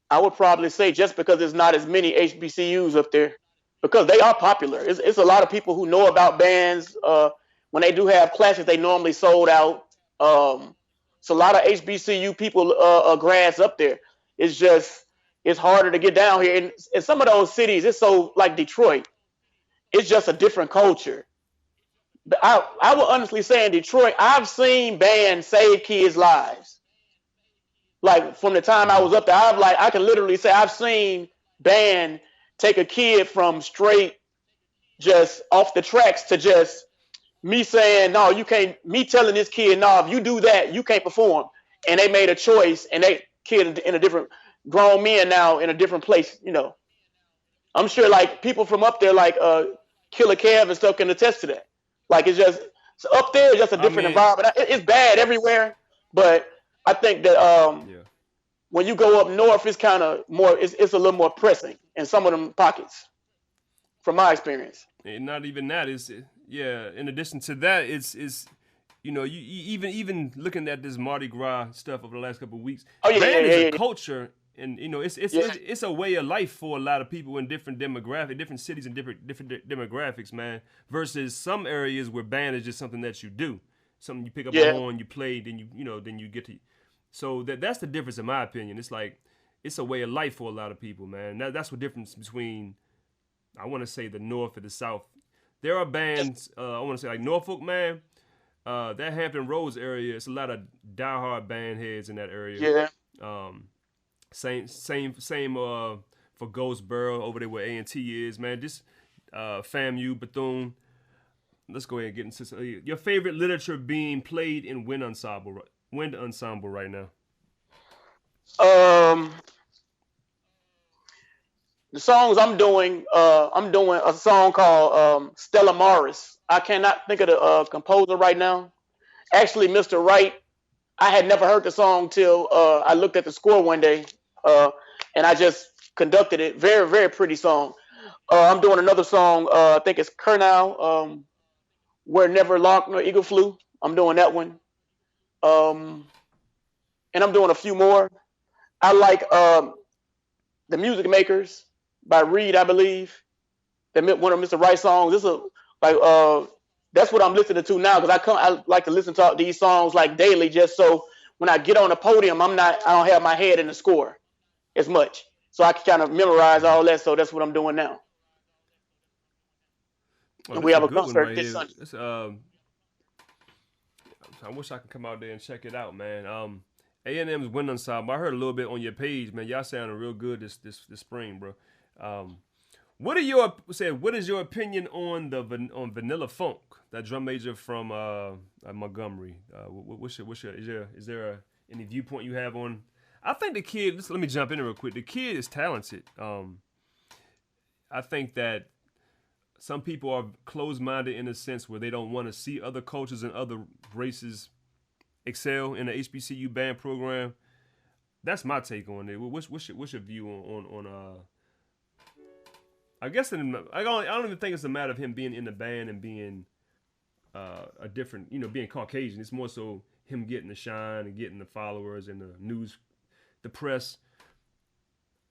[SPEAKER 2] I would probably say just because there's not as many HBCUs up there, because they are popular. It's a lot of people who know about bands. When they do have classes, they normally sold out. So a lot of HBCU people, grads up there. It's harder to get down here. And in some of those cities, it's so like Detroit. It's just a different culture. But I would honestly say in Detroit, I've seen bands save kids' lives. Like from the time I was up there, I can literally say I've seen band take a kid from straight just off the tracks to just me saying, no, you can't, me telling this kid, no, if you do that, you can't perform. And they made a choice, and they kid in a different, grown men now in a different place, I'm sure like people from up there, like Killer Kev and stuff can attest to that. Like it's up there, it's just a different environment. It's bad everywhere, but I think that when you go up north, it's kind of more, it's a little more pressing in some of them pockets, from my experience.
[SPEAKER 1] And not even that is, in addition to that, it's you even looking at this Mardi Gras stuff over the last couple of weeks, band is a culture, and it's a way of life for a lot of people in different demographics, different cities and different demographics, man, versus some areas where band is just something that you do, something you pick up on, you play, then you get to. So that's the difference in my opinion. It's like it's a way of life for a lot of people, man. That's the difference between, I want to say, the North and the South. There are bands, I want to say like Norfolk, man. That Hampton Roads area, it's a lot of diehard band heads in that area.
[SPEAKER 2] Yeah.
[SPEAKER 1] Same for Ghostboro over there where A&T is, man. Just FAMU, Bethune. Let's go ahead and get into your favorite literature being played in Wind Ensemble right now.
[SPEAKER 2] The songs I'm doing a song called Stella Maris. I cannot think of the composer right now. Actually, Mr. Wright, I had never heard the song till I looked at the score one day, and I just conducted it. Very, very pretty song. I'm doing another song, I think it's Kernow, Where Never Lark Nor Eagle Flew. I'm doing that one. And I'm doing a few more. I like The Music Makers by Reed, I believe. One of Mr. Wright's songs. This is that's what I'm listening to now, because I like to listen to these songs like daily, just so when I get on the podium, I don't have my head in the score as much, so I can kind of memorize all that. So that's what I'm doing now.
[SPEAKER 1] Well,
[SPEAKER 2] and we have a concert this Sunday.
[SPEAKER 1] I wish I could come out there and check it out, man. A&M's Wind Ensemble. I heard a little bit on your page, man. Y'all sounding real good this spring, bro. What is your opinion on on Vanilla Funk, that drum major from Montgomery? Is there any viewpoint you have on? I think the kid. Let me jump in real quick. The kid is talented. I think that some people are closed-minded in a sense where they don't want to see other cultures and other races excel in the HBCU band program. That's my take on it. What's your view on I guess I don't even think it's a matter of him being in the band and being a different, being Caucasian. It's more so him getting the shine and getting the followers and the news, the press.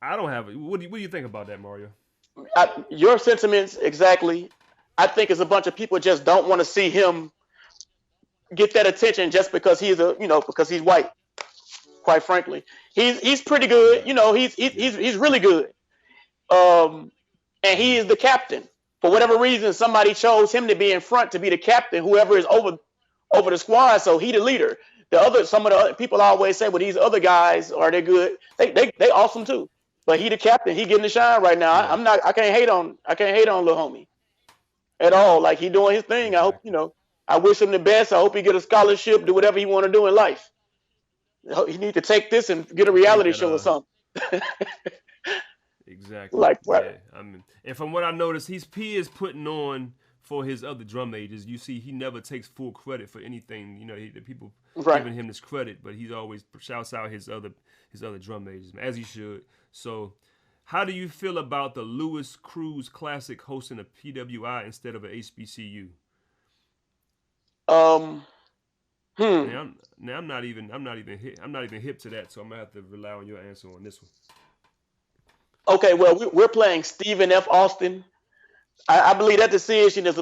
[SPEAKER 1] I don't have it. What do you think about that, Mario?
[SPEAKER 2] Your sentiments exactly. I think it's a bunch of people just don't want to see him get that attention just because because he's white. Quite frankly, he's pretty good. He's really good. And he is the captain. For whatever reason, somebody chose him to be in front, to be the captain, whoever is over the squad. So he the leader. Some of the other people always say, well, these other guys, are they good? They awesome too. But he the captain. He getting the shine right now. Yeah. I can't hate on little homie at all. Like, he doing his thing. Exactly. I hope, I wish him the best. I hope he get a scholarship, do whatever he want to do in life. He need to take this and get a reality show or something.
[SPEAKER 1] Exactly. Like what? Yeah. And from what I noticed, he is putting on for his other drum majors. You see, he never takes full credit for anything. The people giving him this credit, but he always shouts out his other drum majors, as he should. So, how do you feel about the Lewis Cruz Classic hosting a PWI instead of an HBCU? Now, I'm not even hip to that, so I'm gonna have to rely on your answer on this one.
[SPEAKER 2] Okay, well, we're playing Stephen F. Austin. I believe that decision is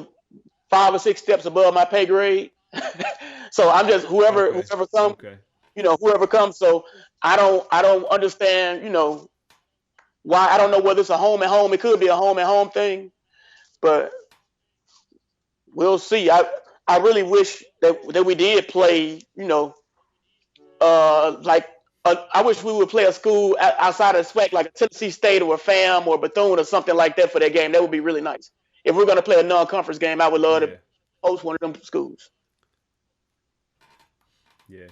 [SPEAKER 2] 5 or 6 steps above my pay grade. So I'm just whoever comes, whoever comes. So I don't understand, why. I don't know whether it's a home and home. It could be a home and home thing, but we'll see. I really wish that we did play, I wish we would play a school outside of SWAC, like a Tennessee State or a FAM or Bethune or something like that for that game. That would be really nice. If we're going to play a non-conference game, I would love to host one of them schools.
[SPEAKER 1] Yeah.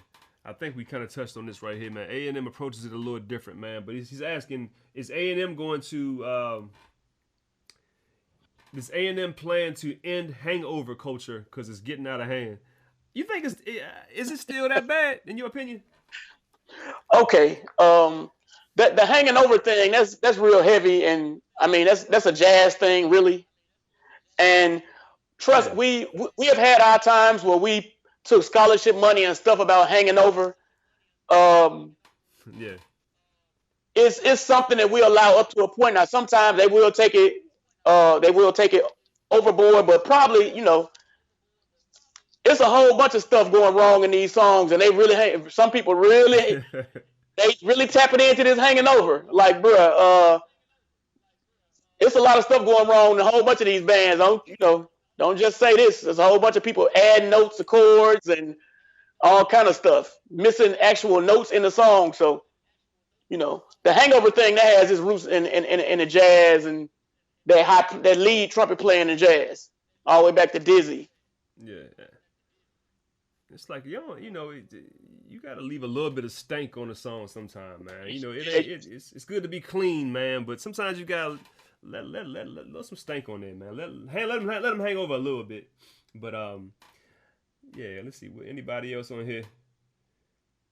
[SPEAKER 1] I think we kind of touched on this right here, man. A&M approaches it a little different, man. But he's asking, is A&M going to does A&M plan to end hangover culture because it's getting out of hand? You think is it still that bad, in your opinion?
[SPEAKER 2] Okay, the hanging over thing, that's real heavy, and I mean that's a jazz thing, really. And trust, we have had our times where we took scholarship money and stuff about hanging over. It's something that we allow up to a point. Now sometimes they will take it overboard, but probably it's a whole bunch of stuff going wrong in these songs, and some people really they really tapping into this hanging over. Like, bruh, it's a lot of stuff going wrong in a whole bunch of these bands. Don't just say this. There's a whole bunch of people adding notes to chords and all kind of stuff, missing actual notes in the song. So, the hangover thing that has its roots in the jazz and that lead trumpet playing in jazz, all the way back to Dizzy.
[SPEAKER 1] Yeah. It's like, you got to leave a little bit of stank on the song sometime, man. It's good to be clean, man, but sometimes you got to let some stank on there, man. Let them hang over a little bit. But let's see. Anybody else on here?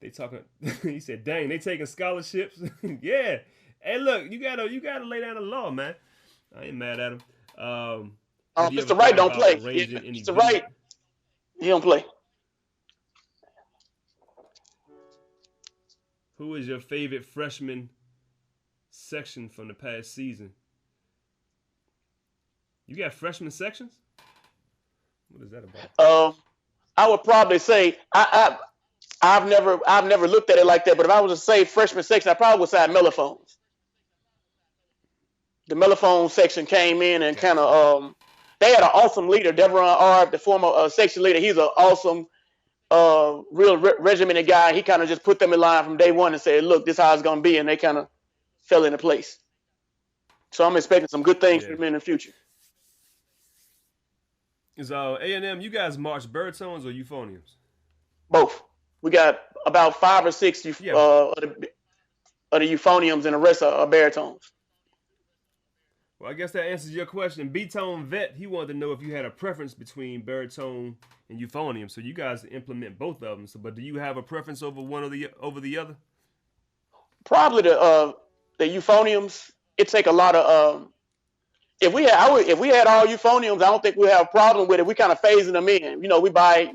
[SPEAKER 1] They talking. He said, "Dang, they taking scholarships." Yeah. Hey, look, you gotta lay down the law, man. I ain't mad at him.
[SPEAKER 2] Mr. Wright don't play. Mr. Wright, he don't play.
[SPEAKER 1] Who is your favorite freshman section from the past season? You got freshman sections? What is that about?
[SPEAKER 2] I would probably say I've never looked at it like that, but if I was to say freshman section, I probably would say mellophones. The mellophone section came in and kind of they had an awesome leader, Deveron Arb, the former section leader. He's an awesome real regimented guy. He kind of just put them in line from day one and said, look, this is how it's going to be. And they kind of fell into place. So I'm expecting some good things from him in the future.
[SPEAKER 1] Is A&M, you guys march baritones or euphoniums?
[SPEAKER 2] Both. We got about 5 or 6 of the euphoniums, and the rest are baritones.
[SPEAKER 1] Well, I guess that answers your question. B-Tone Vet, he wanted to know if you had a preference between baritone and euphonium. So you guys implement both of them. So, but do you have a preference over one over the other?
[SPEAKER 2] Probably the euphoniums. It take a lot of if we had all euphoniums, I don't think we'd have a problem with it. We kind of phasing them in. You know, we buy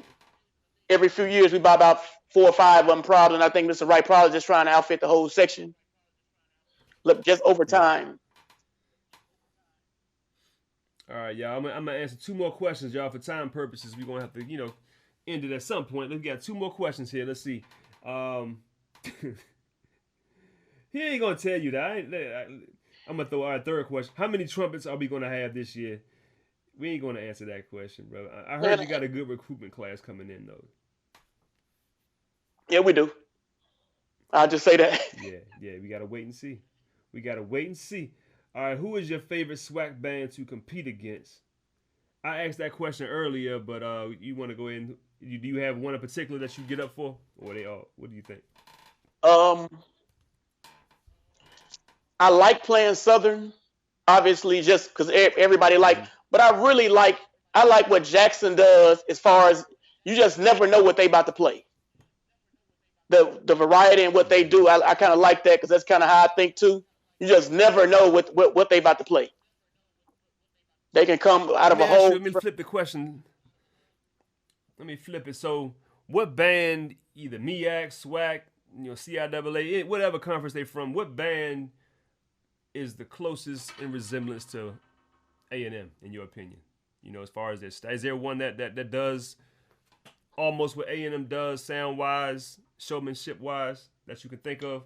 [SPEAKER 2] every few years. We buy about 4 or 5 of them probably, and I think it's the right product. Just trying to outfit the whole section. Look, just over time.
[SPEAKER 1] All right, y'all. I'm gonna answer 2 more questions, y'all. For time purposes, we're gonna have to, end it at some point. We got 2 more questions here. Let's see. He ain't gonna tell you that. I'm gonna throw our 3rd question. How many trumpets are we gonna have this year? We ain't gonna answer that question, bro. I heard you got a good recruitment class coming in, though.
[SPEAKER 2] Yeah, we do. I'll just say that.
[SPEAKER 1] Yeah. We gotta wait and see. All right, who is your favorite SWAC band to compete against? I asked that question earlier, but you want to go in? Do you have one in particular that you get up for, or they all? What do you think?
[SPEAKER 2] I like playing Southern, obviously, just because everybody but I really like what Jackson does as far as you just never know what they about to play. The variety and what they do, I kind of like that because that's kind of how I think too. You just never know what they about to play. They can come out of a whole.
[SPEAKER 1] Let me flip the question. Let me flip it. So, what band, either MEAC, SWAC, CIAA, whatever conference they from, what band is the closest in resemblance to A&M, in your opinion? As far as this, is there one that does almost what A&M does, sound-wise, showmanship-wise, that you can think of?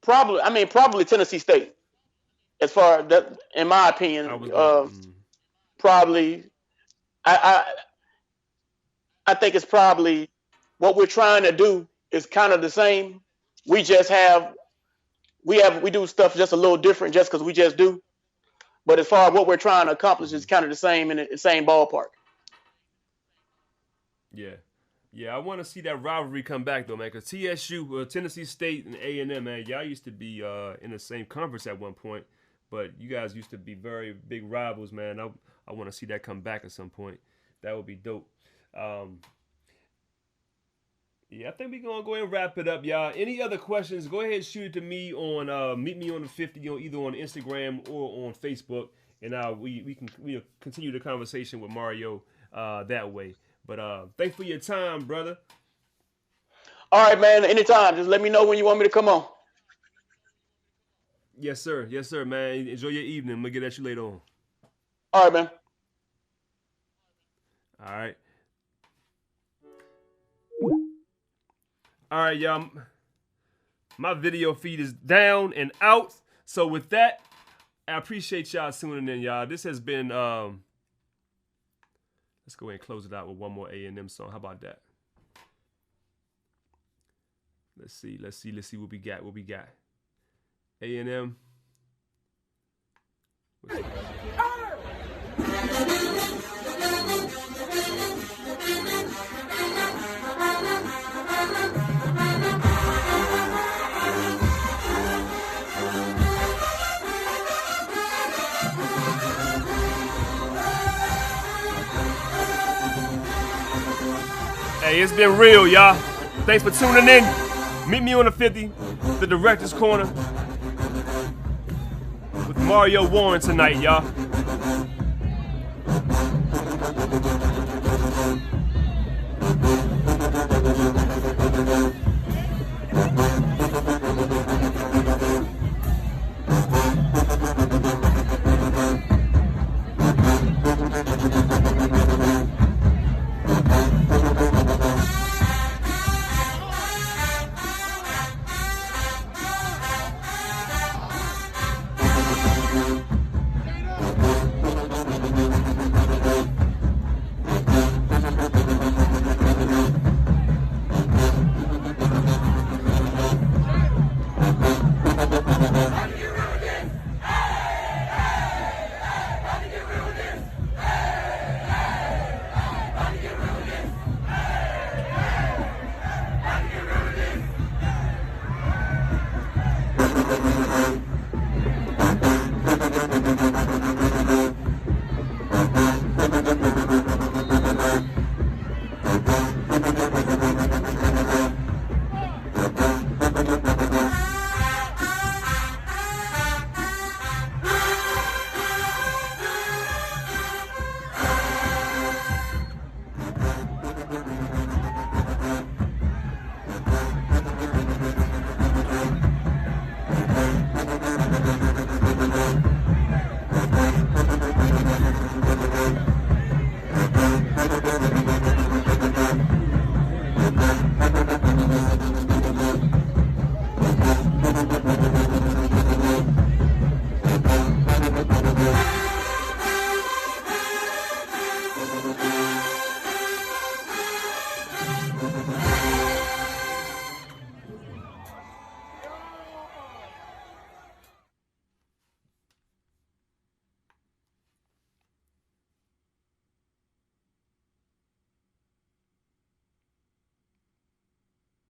[SPEAKER 2] Probably Tennessee State. As far as that, in my opinion, probably. I think it's probably what we're trying to do is kind of the same. We just we do stuff just a little different just because we just do. But as far as what we're trying to accomplish is kind of the same in the same ballpark.
[SPEAKER 1] Yeah, I want to see that rivalry come back, though, man, because TSU, Tennessee State, and A&M, man, y'all used to be in the same conference at one point, but you guys used to be very big rivals, man. I want to see that come back at some point. That would be dope. Yeah, I think we're going to go ahead and wrap it up, y'all. Any other questions, go ahead and shoot it to me on Meet Me on the 50, either on Instagram or on Facebook, and we'll continue the conversation with Mario that way. But thanks for your time, brother.
[SPEAKER 2] All right, man. Anytime. Just let me know when you want me to come on.
[SPEAKER 1] Yes, sir, man. Enjoy your evening. I'm going to get at you later on.
[SPEAKER 2] All right, man.
[SPEAKER 1] All right. All right, y'all. My video feed is down and out. So with that, I appreciate y'all tuning in, y'all. This has been... Let's go ahead and close it out with one more A&M song. How about that? Let's see what we got. A&M. Hey, it's been real, y'all. Thanks for tuning in. Meet me on the 50, the Director's Corner, with Mario Warren tonight, y'all.